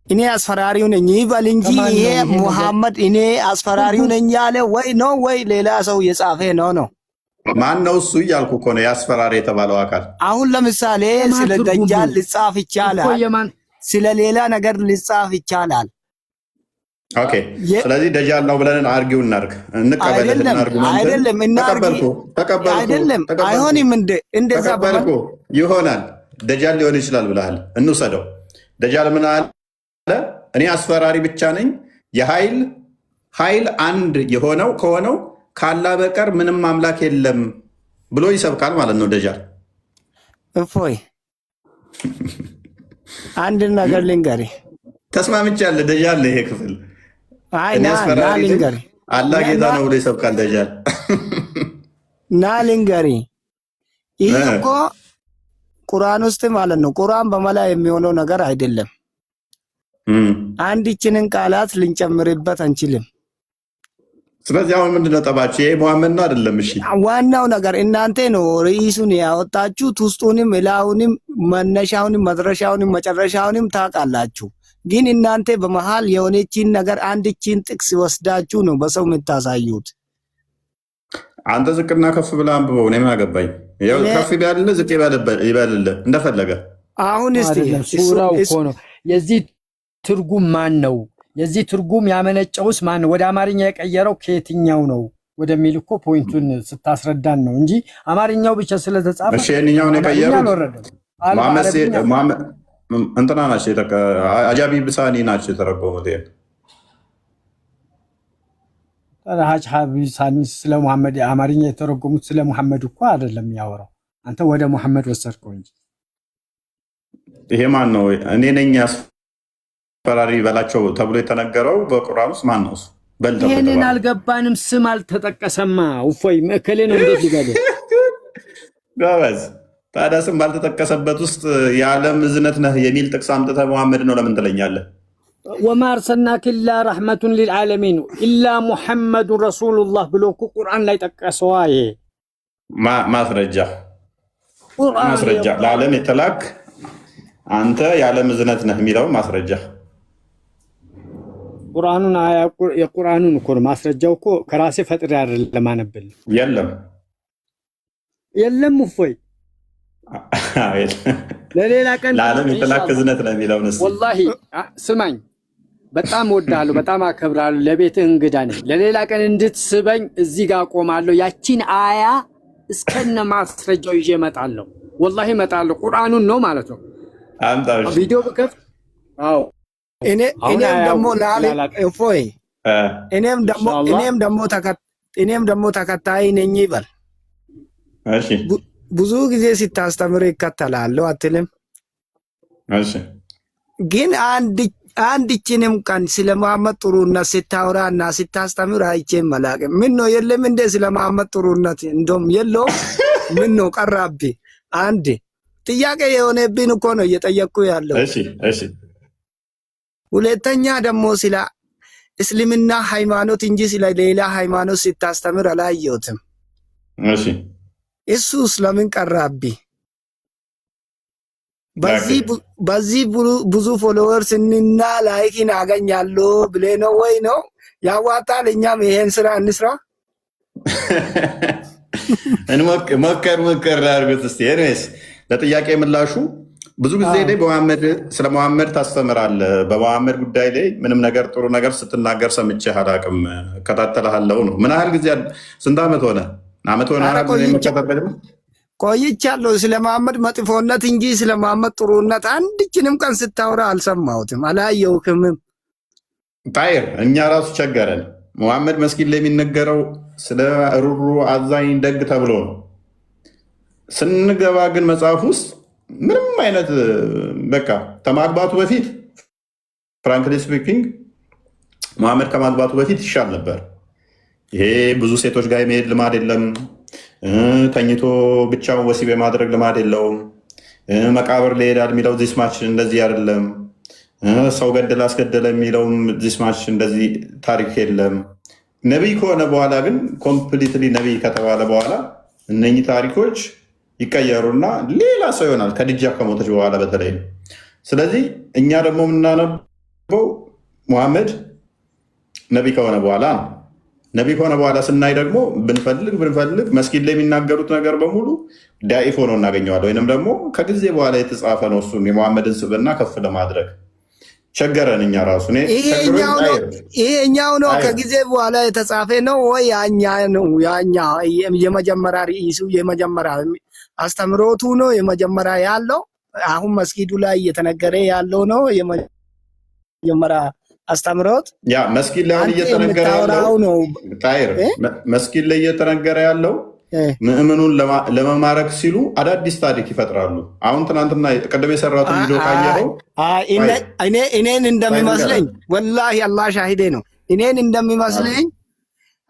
እኔ አስፈራሪው ነኝ ይበል እንጂ ይሄ ሙሐመድ እኔ አስፈራሪው ነኝ ያለ ወይ ነው ወይ ሌላ ሰው የጻፈ ነው? ማን ነው እሱ እያልኩ እኮ ነው። ያስፈራሪ የተባለው አካል አሁን ለምሳሌ ስለ ደጃል ልጻፍ ይቻላል፣ ስለ ሌላ ነገር ልጻፍ ይቻላል። ኦኬ ስለዚህ ደጃል ነው ብለን አርጊው እናርግ እንቀበልና አይደለም አይደለም አይሆንም። እንደዛ ተቀበልኩ ይሆናል። ደጃል ሊሆን ይችላል ብለሃል። እንውሰደው። ደጃል ምን አለ? እኔ አስፈራሪ ብቻ ነኝ፣ ኃይል አንድ የሆነው ከሆነው ካላ በቀር ምንም አምላክ የለም ብሎ ይሰብካል ማለት ነው ደጃል። እፎይ አንድ ነገር ልንገርህ። ተስማምቻለሁ። ደጃል ይሄ ክፍል ልንገርህ፣ አላህ ጌታ ነው ብሎ ይሰብካል ደጃል። ልንገርህ፣ ይህ እኮ ቁርአን ውስጥ ማለት ነው። ቁርአን በመላ የሚሆነው ነገር አይደለም። አንድችንን ቃላት ልንጨምርበት አንችልም። ስለዚህ አሁን ምንድነው ጠባችሁ? ይሄ ሙሐመድ ነው አይደለም? እሺ ዋናው ነገር እናንተ ነው ርዕሱን ያወጣችሁት። ውስጡንም እላውንም መነሻውንም መድረሻውንም መጨረሻውንም ታውቃላችሁ። ግን እናንተ በመሃል የሆነችን ነገር አንድችን ጥቅስ ወስዳችሁ ነው በሰው የምታሳዩት። አንተ ዝቅና ከፍ ብለህ አንብበው። እኔ ምን አገባኝ? ያው ከፍ ይበልልህ ዝቅ ይበልልህ እንደፈለገ። አሁን እስቲ ሱራው እኮ ነው የዚህ ትርጉም ማን ነው? የዚህ ትርጉም ያመነጨውስ ማን ነው? ወደ አማርኛ የቀየረው ከየትኛው ነው ወደሚል እኮ ፖይንቱን ስታስረዳን ነው እንጂ አማርኛው ብቻ ስለተጻፈ እሺ የኛው ነው የቀየሩት። ማመድ እንትና ናቸው አጃቢ ብሳኒ ናቸው የተረጎሙት። ሳኒ ስለ ሙሐመድ አማርኛ የተረጎሙት ስለ ሙሐመድ እኮ አይደለም ያወራው። አንተ ወደ ሙሐመድ ወሰድከው እንጂ። ይሄ ማን ነው? እኔ ነኝ አስፈራሪ በላቸው ተብሎ የተነገረው በቁርአን ውስጥ ማን ነው? ይሄንን አልገባንም። ስም አልተጠቀሰማ። እፎይ እከሌ ነው እንዴት ይበሉ ጎበዝ። ታዲያ ስም ባልተጠቀሰበት ውስጥ የዓለም እዝነት ነህ የሚል ጥቅስ አምጥተህ መሐመድ ነው ለምን ትለኛለህ? ወማ አርሰልናከ ኢላ ረሕመቱን ሊልዓለሚን ኢላ ሙሐመዱን ረሱሉላህ ብሎ እኮ ቁርአን ላይ ጠቀሰዋ። ይሄ ማስረጃ ለዓለም የተላክ አንተ የዓለም እዝነት ነህ የሚለው ማስረጃ የቁርአኑን እኮ ማስረጃው እኮ ከራሴ ፈጥሬ አይደለም አነብል። የለም እፎይ ለሌላ ቀን ለዓለም የተላክ እዝነት ነው የሚለው ነው። ወላሂ ስማኝ፣ በጣም ወዳለሁ፣ በጣም አከብራለሁ። ለቤትህ እንግዳ ነኝ። ለሌላ ቀን እንድትስበኝ እዚህ ጋር ቆማለሁ። ያቺን አያ እስከነ ማስረጃው ይዤ እመጣለሁ። ወላሂ እመጣለሁ። ቁርአኑን ነው ማለት ነው። አንታውሽ ቪዲዮ በከፍ አዎ እኔም ደግሞ ተከታይ ነኝ ይበል። እሺ ብዙ ጊዜ ሲታስተምር ይከተላለሁ አትልም? እሺ ግን አንድችንም ቀን ስለ መሐመድ ጥሩነት ስታወራና ስታስተምር አይቼም አላውቅም። ምን ነው የለም እንደ ስለ መሐመድ ጥሩነት እንደውም የለውም። ምን ነው ቀራብኝ? አንድ ጥያቄ የሆነብኝ እኮ ነው እየጠየቅኩ ያለው። እሺ ሁለተኛ ደግሞ ስለ እስልምና ሃይማኖት እንጂ ስለ ሌላ ሃይማኖት ስታስተምር አላየሁትም። እሺ እሱስ ለምን ቀራብኝ? በዚህ ብዙ ፎሎወርስ እና ላይክን አገኛለሁ ብለህ ነው ወይ ነው ያዋጣል? እኛም ይሄን ስራ እንስራ። ሞከር አድርጎት እስኪ። ኤኒዌይስ ለጥያቄ ምላሹ ብዙ ጊዜ ላይ ስለ መሐመድ ታስተምራለህ። በመሐመድ ጉዳይ ላይ ምንም ነገር ጥሩ ነገር ስትናገር ሰምቼህ አላውቅም። እከታተልሃለሁ ነው። ምን ያህል ጊዜ? ስንት ዓመት ሆነ? ዓመት ሆነ? ቆይቻለሁ። ስለ መሐመድ መጥፎነት እንጂ ስለ መሐመድ ጥሩነት አንድችንም ቀን ስታወራ አልሰማሁትም፣ አላየሁህምም። ጣይር እኛ ራሱ ቸገረን። መሐመድ መስጊድ ላይ የሚነገረው ስለ ሩሩ አዛኝ ደግ ተብሎ ነው። ስንገባ ግን መጽሐፍ ውስጥ ምንም አይነት በቃ ከማግባቱ በፊት ፍራንክሊ ስፒኪንግ መሐመድ ከማግባቱ በፊት ይሻል ነበር። ይሄ ብዙ ሴቶች ጋር የመሄድ ልማድ የለም። ተኝቶ ብቻውን ወሲብ የማድረግ ልማድ የለውም። መቃብር ላይ ይሄዳል የሚለው ዚስማች እንደዚህ አይደለም። ሰው ገደለ አስገደለ የሚለውም ዚስማች እንደዚህ ታሪክ የለም። ነቢይ ከሆነ በኋላ ግን ኮምፕሊትሊ ነቢይ ከተባለ በኋላ እነኚህ ታሪኮች ይቀየሩና ሌላ ሰው ይሆናል፣ ከድጃ ከሞተች በኋላ በተለይ። ስለዚህ እኛ ደግሞ የምናነበው መሐመድ ነቢይ ከሆነ በኋላ ነው። ነቢይ ከሆነ በኋላ ስናይ ደግሞ ብንፈልግ መስጊድ ላይ የሚናገሩት ነገር በሙሉ ዳኢፍ ሆኖ እናገኘዋለን። ወይንም ደግሞ ከጊዜ በኋላ የተጻፈ ነው። እሱን የመሐመድን ስብዕና ከፍ ለማድረግ ቸገረን እኛ ራሱ። ይሄኛው ነው ከጊዜ በኋላ የተጻፈ ነው ወይ ያኛ ነው? ያኛ የመጀመሪያ ርዕሱ የመጀመሪያ አስተምሮቱ ነው የመጀመሪያ ያለው አሁን መስጊዱ ላይ እየተነገረ ያለው ነው የመጀመሪያ አስተምሮት። ያ መስጊድ ላይ እየተነገረ ያለው ነው። ጣይር መስጊድ ላይ እየተነገረ ያለው ምእመኑን ለመማረክ ሲሉ አዳዲስ ታሪክ ይፈጥራሉ። አሁን ትናንትና ቅድም የሰራሁትን ቪዲዮ ካየኸው እኔን እንደሚመስለኝ ወላሂ አላህ ሻሂዴ ነው። እኔን እንደሚመስለኝ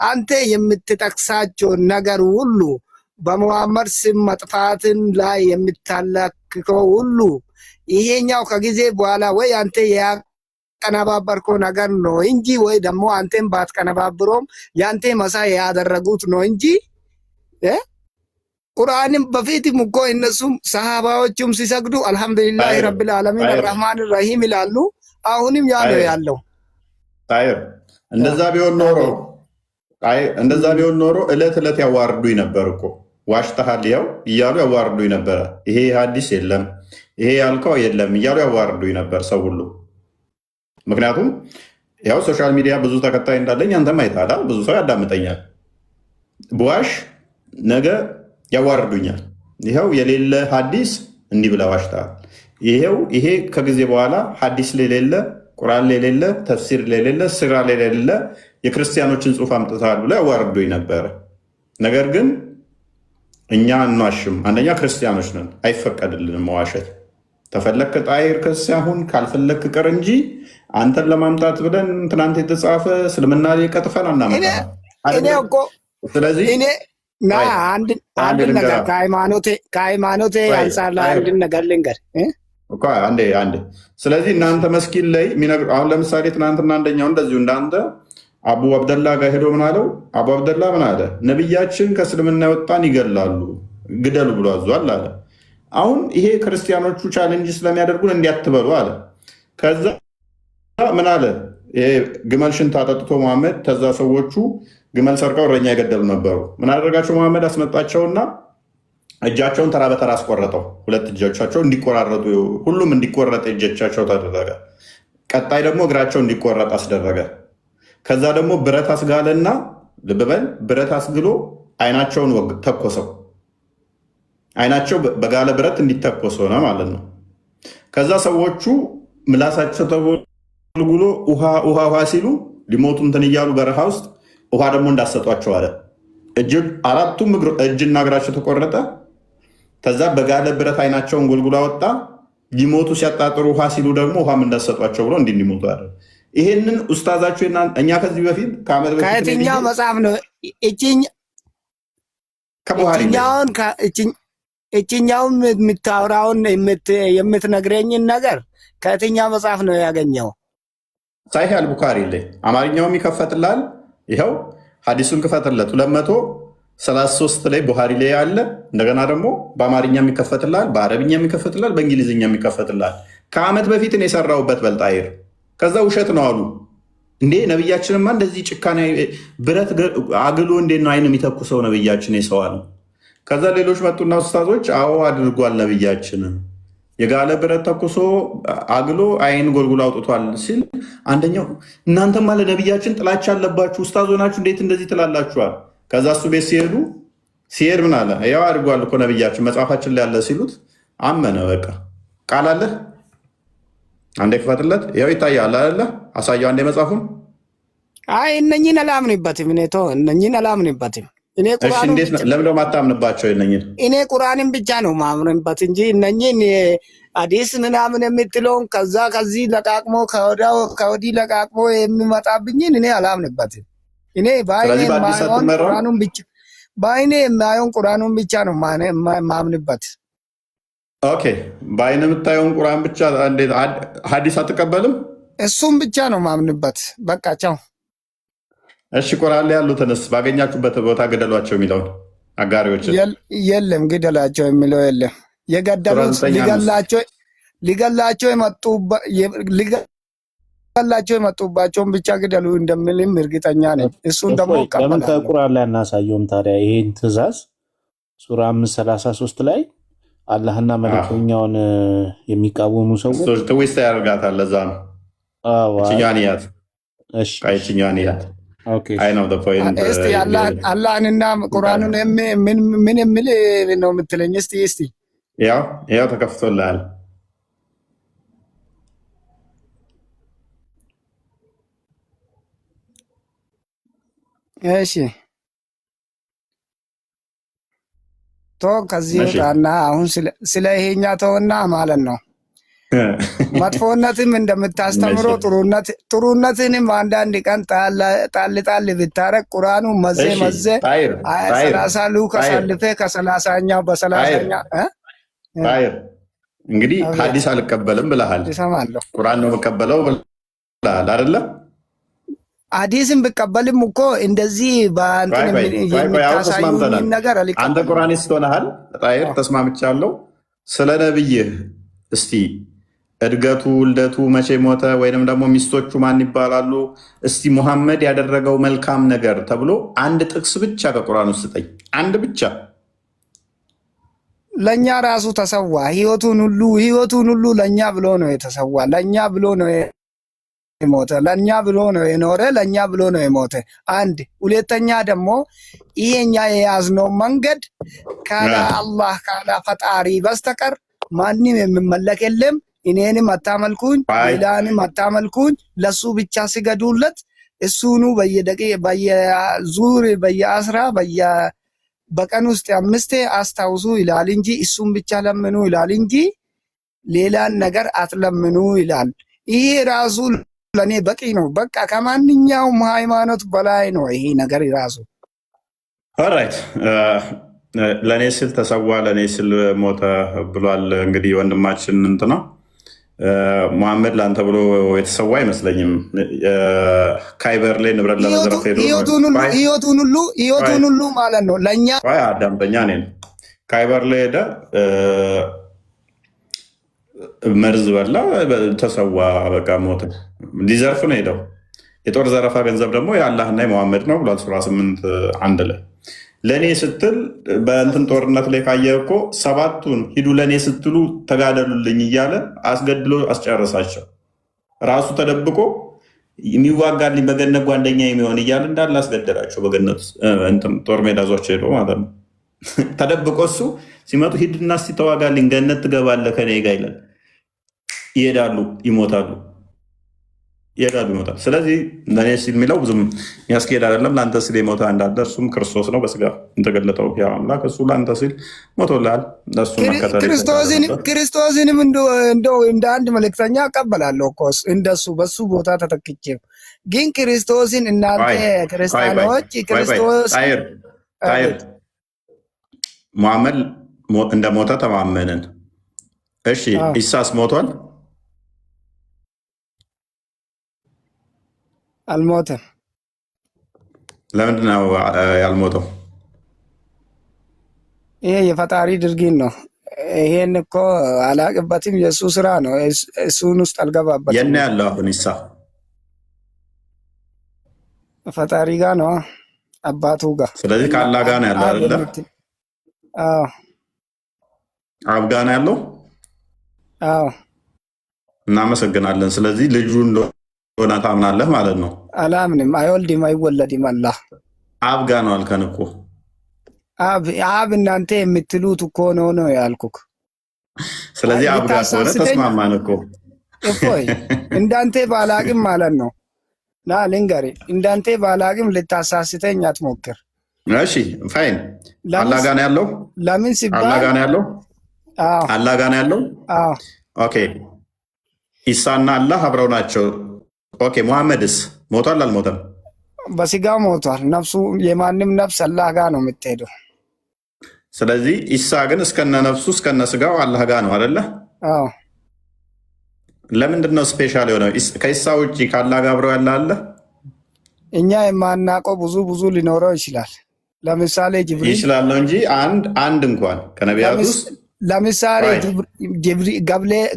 አንተ የምትጠቅሳቸው ነገር ሁሉ በመሐመድ ስም መጥፋትን ላይ የምታላክከው ሁሉ ይሄኛው ከጊዜ በኋላ ወይ አንተ ያቀነባበርከው ነገር ነው እንጂ ወይ ደግሞ አንተን ባትቀነባብሮም ያንተ መሳይ ያደረጉት ነው እንጂ ቁርአንም በፊትም እኮ እነሱም ሰሃባዎቹም ሲሰግዱ አልሐምዱሊላህ ረብል ዓለሚን አርራህማን ራሂም ይላሉ። አሁንም ያ ነው ያለው። ጣይር እንደዛ ቢሆን ኖሮ እለት እለት ያዋርዱኝ ነበር እኮ። ዋሽተሃል ያው እያሉ ያዋርዱኝ ነበረ። ይሄ ሀዲስ የለም ይሄ ያልከው የለም እያሉ ያዋርዱኝ ነበር ሰው ሁሉ። ምክንያቱም ያው ሶሻል ሚዲያ ብዙ ተከታይ እንዳለኝ አንተም አይተሃል። ብዙ ሰው ያዳምጠኛል። በዋሽ ነገ ያዋርዱኛል። ይኸው የሌለ ሀዲስ እንዲህ ብለህ ዋሽተሃል። ይሄ ከጊዜ በኋላ ሀዲስ ላይ የሌለ ቁርአን ላይ የሌለ ተፍሲር ላይ የሌለ ስራ ላይ የሌለ የክርስቲያኖችን ጽሑፍ አምጥተሃል ብሎ ያዋርዱኝ ነበረ። ነገር ግን እኛ እንዋሽም። አንደኛ ክርስቲያኖች ነን፣ አይፈቀድልንም መዋሸት። ተፈለክ ጣይር ከሳሁን ካልፈለክ ቅር እንጂ አንተን ለማምጣት ብለን ትናንት የተጻፈ እስልምና ላይ ቀጥፈን አናመጣ። እኔ እኮ ስለዚህ እኔ አንድ ነገር ከሃይማኖቴ አንጻር ላይ አንድ ነገር ልንገር እኮ አንዴ። ስለዚህ እናንተ መስኪን ላይ የሚነግሩ አሁን ለምሳሌ ትናንትና አንደኛው እንደዚሁ እንዳንተ አቡ አብደላ ጋር ሄዶ ምን አለው? አቡ አብደላ ምን አለ? ነቢያችን ከእስልምና የወጣን ይገላሉ፣ ግደሉ ብሎ አዟል አለ። አሁን ይሄ ክርስቲያኖቹ ቻሌንጅ ስለሚያደርጉን እንዲያትበሉ አለ። ከዛ ምን አለ? ይሄ ግመል ሽንት አጠጥቶ መሐመድ ተዛ ሰዎቹ ግመል ሰርቀው እረኛ የገደሉ ነበሩ። ምን አደረጋቸው? መሐመድ አስመጣቸውና እጃቸውን ተራ በተራ አስቆረጠው። ሁለት እጆቻቸው እንዲቆራረጡ ሁሉም እንዲቆረጥ እጆቻቸው ተደረገ። ቀጣይ ደግሞ እግራቸው እንዲቆረጥ አስደረገ። ከዛ ደግሞ ብረት አስጋለና ልብ በል ብረት አስግሎ አይናቸውን ተኮሰው። አይናቸው በጋለ ብረት እንዲተኮስ ሆነ ማለት ነው። ከዛ ሰዎቹ ምላሳቸው ተጎልጉሎ ውሃ ሲሉ ሊሞቱ እንትን እያሉ በረሃ ውስጥ ውሃ ደግሞ እንዳሰጧቸው አለ። አራቱም እጅና እግራቸው ተቆረጠ። ከዛ በጋለ ብረት አይናቸውን ጎልጉላ ወጣ። ሊሞቱ ሲያጣጥሩ ውሃ ሲሉ ደግሞ ውሃም እንዳሰጧቸው ብሎ እንዲሞቱ አለ። ይሄንን ኡስታዛችሁ እኛ ከዚህ በፊት ከዓመት በፊት ከየትኛው መጽሐፍ ነው እችኛውን የምታወራውን የምትነግረኝን ነገር ከየትኛው መጽሐፍ ነው ያገኘው? ሳሂህ አልቡኻሪ ላይ አማርኛውም ይከፈትላል። ይኸው ሐዲሱን ክፈትለት 233 ላይ ቡኻሪ ላይ ያለ። እንደገና ደግሞ በአማርኛም ይከፈትላል፣ በአረብኛም ይከፈትላል፣ በእንግሊዝኛም ይከፈትላል። ከዓመት በፊት ነው የሰራሁበት በልጣይር። ከዛ ውሸት ነው አሉ። እንዴ ነብያችንማ እንደዚህ ጭካኔ ብረት አግሎ እንዴት ነው አይን የሚተኩሰው ነብያችን የሰዋል። ከዛ ሌሎች መጡና ኡስታዞች አዎ አድርጓል ነብያችን የጋለ ብረት ተኩሶ አግሎ አይን ጎልጉሎ አውጥቷል ሲል አንደኛው እናንተማ ለነብያችን ጥላቻ አለባችሁ ኡስታዝ ሆናችሁ እንዴት እንደዚህ ትላላችኋል? ከዛ እሱ ቤት ሲሄድ ምን አለ? ያው አድርጓል እኮ ነብያችን መጽሐፋችን ላይ ያለ ሲሉት አመነ። በቃ ቃል አለ አንዴ ክፈትለት፣ ያው ይታያል አይደለ? አሳየው አንዴ መጽሐፉን። አይ እነኚህን አላምንበትም እነኚህን አላምንበትም። ለምን ማታምንባቸው? እኔ ቁርአንን ብቻ ነው ማምንበት እንጂ እነኚህን አዲስ ምናምን የምትለውን ከዚህ ለቃቅሞ ከወዲህ ለቃቅሞ የሚመጣብኝን እኔ አላምንበትም። እኔ በአይኔ የማየውን ቁርአኑን ብቻ ነው ማምንበት። ኦኬ፣ በአይን የምታየውን ቁርአን ብቻ ሐዲስ አትቀበልም? እሱም ብቻ ነው ማምንበት። በቃ ቻው። እሺ ቁርአን ላይ ያሉትንስ ባገኛችሁበት ቦታ ግደሏቸው የሚለውን አጋሪዎች የለም፣ ግደላቸው የሚለው የለም። የገደሉት ሊገላቸው የመጡባቸውን ብቻ ግደሉ እንደሚልም እርግጠኛ ነኝ። እሱን ደግሞ ለምን ከቁርአን ላይ አናሳየውም ታዲያ? ይሄን ትእዛዝ ሱራ 533 ላይ አላህና መልእክተኛውን የሚቃወሙ ሰዎች ትዊስት ያደርጋታል። ለዛ ነው ችኛንያት ችኛንያት እስቲ አላህንና ቁርአኑን ምን የሚል ነው የምትለኝ? እስቲ ያው ተከፍቶልሃል። እሺ ከዚህ ወጣና አሁን ስለ ይሄኛ ተውና ማለት ነው። መጥፎነትም እንደምታስተምረው ጥሩነትንም አንዳንድ ቀን ጣል ብታረግ ቁርአኑ መዜ 30 ሉክ አሳልፌ ከ30ኛው በ30ኛ እንግዲህ ሐዲስ አልቀበልም ብለሃል። ቁርአን ነው የምቀበለው ብለሃል አይደለ? ሐዲስን ብቀበልም እኮ እንደዚህ በአንተን የሚታሳዩኝ ነገር አንተ ቁርአኒስት ሆነሃል። ጣይር ተስማምቻለሁ። ስለ ነብይህ እስቲ እድገቱ፣ ውልደቱ፣ መቼ ሞተ፣ ወይንም ደግሞ ሚስቶቹ ማን ይባላሉ፣ እስቲ ሙሐመድ ያደረገው መልካም ነገር ተብሎ አንድ ጥቅስ ብቻ ከቁርአን ውስጥ ስጠኝ። አንድ ብቻ። ለእኛ ራሱ ተሰዋ። ህይወቱን ሁሉ ለእኛ ብሎ ነው የተሰዋ። ለእኛ ብሎ ነው የሞተ። ለእኛ ብሎ ነው የኖረ። ለእኛ ብሎ ነው የሞተ። አንድ ሁለተኛ ደግሞ ይሄኛ የያዝነው መንገድ ካለ አላህ ካለ ፈጣሪ በስተቀር ማንም የሚመለክ የለም። እኔንም አታመልኩኝ፣ ሌላንም አታመልኩኝ፣ ለሱ ብቻ ስገዱለት። እሱኑ በየዙር በየአስራ በቀን ውስጥ 5 አስታውሱ ይላል እንጂ እሱን ብቻ ለምኑ ይላል እንጂ ሌላን ነገር አትለምኑ ይላል። ይሄ ራሱ ለእኔ በቂ ነው። በቃ ከማንኛውም ሃይማኖት በላይ ነው ይሄ ነገር ራሱ። ኦራይት ለእኔ ስል ተሰዋ ለእኔ ስል ሞተ ብሏል። እንግዲህ ወንድማችን እንትና መሐመድ ለአንተ ብሎ የተሰዋ አይመስለኝም። ካይበር ላይ ንብረት ለመዝረፍ ሄዶ ህይወቱን ሁሉ ማለት ነው ለእኛ አዳምጠኛ እኔን ካይበር ላይ ሄደ መርዝ በላ ተሰዋ፣ በቃ ሞተ። ሊዘርፍ ነው ሄደው። የጦር ዘረፋ ገንዘብ ደግሞ የአላህና የመሐመድ ነው ብሏል ሱራ 8:1 ላይ። ለእኔ ስትል በእንትን ጦርነት ላይ ካየ እኮ 7ቱን ሂዱ ለእኔ ስትሉ ተጋደሉልኝ እያለ አስገድሎ አስጨረሳቸው። ራሱ ተደብቆ የሚዋጋልኝ በገነት ጓደኛ የሚሆን እያለ እንዳለ አስገደላቸው። በገነት ጦር ሜዳ ዟቸው ሄዶ ማለት ነው። ተደብቆ እሱ ሲመጡ ሂድና እስኪ ተዋጋልኝ ገነት ትገባለህ ከኔ ጋ ይላል። ይሄዳሉ፣ ይሞታሉ። ስለዚህ ለእኔ ሲል የሚለው ብዙም የሚያስኬድ አይደለም። ለአንተ ሲል የሞተ እንዳለ እርሱም ክርስቶስ ነው በስጋ የተገለጠው ያው አምላክ። እሱ ለአንተ ሲል ሞቶልሃል። ለእሱ መከተል ክርስቶስንም እንደው እንደ አንድ መልእክተኛ እቀበላለሁ እኮ እንደሱ በሱ ቦታ ተተክቼ። ግን ክርስቶስን እናንተ ክርስቲያኖች ክርስቶስ ሙሐመድ እንደሞተ ተማመንን። እሺ ኢሳስ ሞቷል? አልሞተም። ለምንድን ነው ያልሞተው? ይሄ የፈጣሪ ድርጊት ነው። ይሄን እኮ አላቅበትም። የእሱ ስራ ነው። እሱን ውስጥ አልገባበትም። የት ነው ያለው አሁን ኢሳ? ፈጣሪ ጋር ነው፣ አባቱ ጋር። ስለዚህ ከአላህ ጋር ነው ያለው አይደለ? አዎ። አብ ጋር ነው ያለው? አዎ። እናመሰግናለን። ስለዚህ ልጁ ሆና ታምናለህ ማለት ነው? አላምንም። አይወልድም አይወለድም። አላህ አብ ጋ ነው አልከን እኮ። አብ እናንተ የምትሉት እኮ ነው ያልኩክ። ስለዚህ አብ ጋ ከሆነ ተስማማን እኮ። እፎይ እንዳንተ ባላቅም ማለት ነው። ና ልንገርህ፣ እንዳንተ ባላቅም ልታሳስተኝ አትሞክር። እሺ ፋይን። አላህ ጋ ነው ያለው? ለምን ሲባል አላህ ጋ ነው ያለው? አዎ አላህ ጋ ነው ያለው? አዎ። ኦኬ ኢሳና አላህ አብረው ናቸው። ኦኬ ሙሐመድስ ሞቷል አልሞተም? በስጋ ሞቷል። ነፍሱ የማንም ነፍስ አላህ ጋር ነው የምትሄደው። ስለዚህ ኢሳ ግን እስከነ ነፍሱ እስከነ ስጋው አላህ ጋር ነው አይደለ? አዎ። ለምንድን ነው ስፔሻል የሆነው? ከኢሳ ውጭ ከአላህ ጋር አብረው ያለ አለ? እኛ የማናውቀው ብዙ ሊኖረው ይችላል። ለምሳሌ ጅብሪል ይችላል ነው እንጂ አንድ እንኳን ከነቢያት ውስጥ ለምሳሌ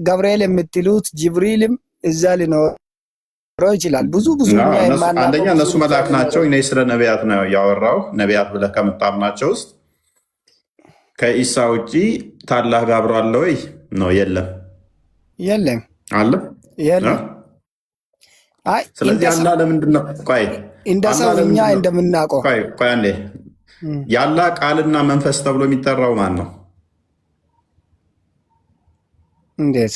ገብርኤል የምትሉት ጅብሪልም እዛ ሊኖረው ይችላል። ብዙ አንደኛ እነሱ መልአክ ናቸው። እኔ ስለ ነቢያት ነው ያወራው። ነቢያት ብለህ ከምታምናቸው ውስጥ ከኢሳ ውጭ ታላህ ጋር አብሮ አለ ወይ? ነው የለም አለ የለም። ስለዚህ አላህ ለምንድን ነው እንደ ሰው እኛ እንደምናውቀው አንዴ የአላህ ቃልና መንፈስ ተብሎ የሚጠራው ማን ነው? እንዴት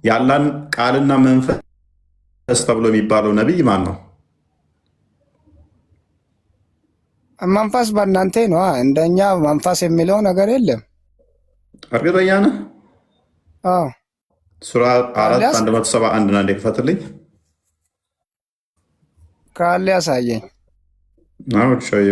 የአላህን ቃልና መንፈስ ተብሎ የሚባለው ነቢይ ማን ነው? መንፈስ በእናንተ ነው። እንደኛ መንፈስ የሚለው ነገር የለም። እርግጠኛ ነህ? አዎ። ሱራ 4:171 ና ክፈትልኝ ካለ ያሳየኝ። አዎ ሾዩ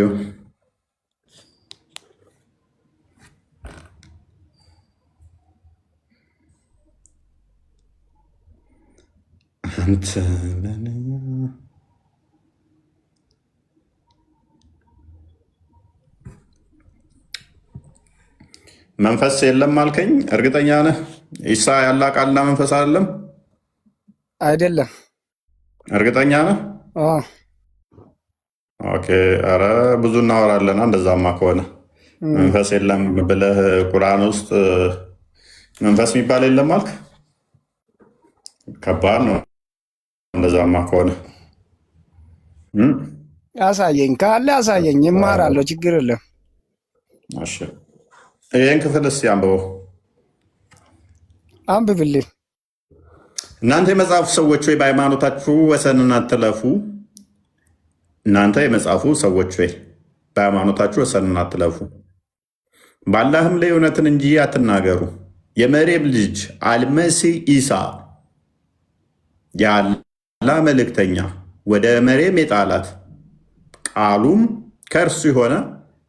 መንፈስ የለም አልከኝ። እርግጠኛ ነህ? ኢሳ ያላ ቃልና መንፈስ አይደለም? አይደለም። እርግጠኛ ነህ? ኦኬ። ኧረ ብዙ እናወራለና እንደዛማ ከሆነ መንፈስ የለም ብለህ ቁርአን ውስጥ መንፈስ የሚባል የለም አልክ። ከባድ ነው። እንደዛማ ከሆነ አሳየኝ፣ ካለ አሳየኝ፣ ይማራለሁ፣ ችግር የለም። እሺ ይህን ክፍል እስኪ አንብበው። አንብብልኝ። እናንተ የመጽሐፉ ሰዎች ወይ በሃይማኖታችሁ ወሰንን አትለፉ። እናንተ የመጽሐፉ ሰዎች ወይ በሃይማኖታችሁ ወሰንን አትለፉ፣ በአላህም ላይ እውነትን እንጂ አትናገሩ። የመርየም ልጅ አልመሲህ ኢሳ የአላህ መልእክተኛ ወደ መርየም የጣላት ቃሉም ከእርሱ የሆነ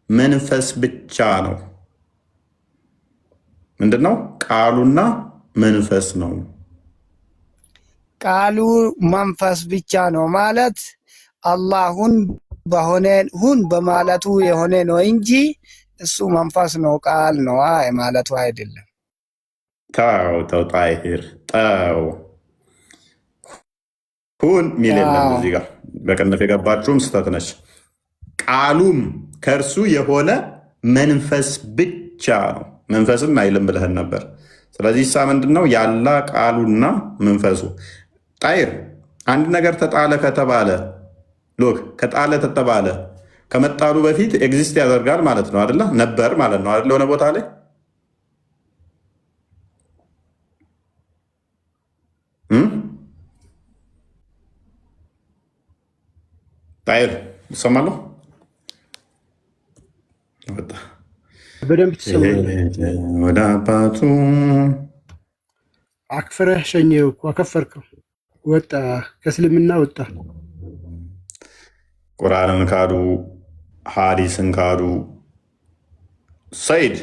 መንፈስ ብቻ ነው። ምንድን ነው? ቃሉና መንፈስ ነው። ቃሉ መንፈስ ብቻ ነው ማለት አላሁን በሆነ ሁን በማለቱ የሆነ ነው እንጂ እሱ መንፈስ ነው ቃል ነው ማለቱ አይደለም። ተው ጣይር ተው። ሁን ሚል የለም እዚህ ጋር በቅንፍ የገባችሁም ስተት ነች። ቃሉም ከእርሱ የሆነ መንፈስ ብቻ ነው። መንፈስም አይልም ብለህን ነበር። ስለዚህ ሳ ምንድን ነው? ያላ ቃሉና መንፈሱ። ጣይር አንድ ነገር ተጣለ ከተባለ ሎክ ከጣለ ተተባለ ከመጣሉ በፊት ኤግዚስት ያደርጋል ማለት ነው አይደለ? ነበር ማለት ነው አይደለ? ሆነ ቦታ ላይ ጣይር ይሰማለሁ። በደንብ ትሰማለህ። ወደ አባቱ አክፍረህ ሸኘው እኮ አከፈርከው። ወጣ ከእስልምና ወጣ። ቁርአንን ካዱ፣ ሐዲስን ካዱ። ሰይድ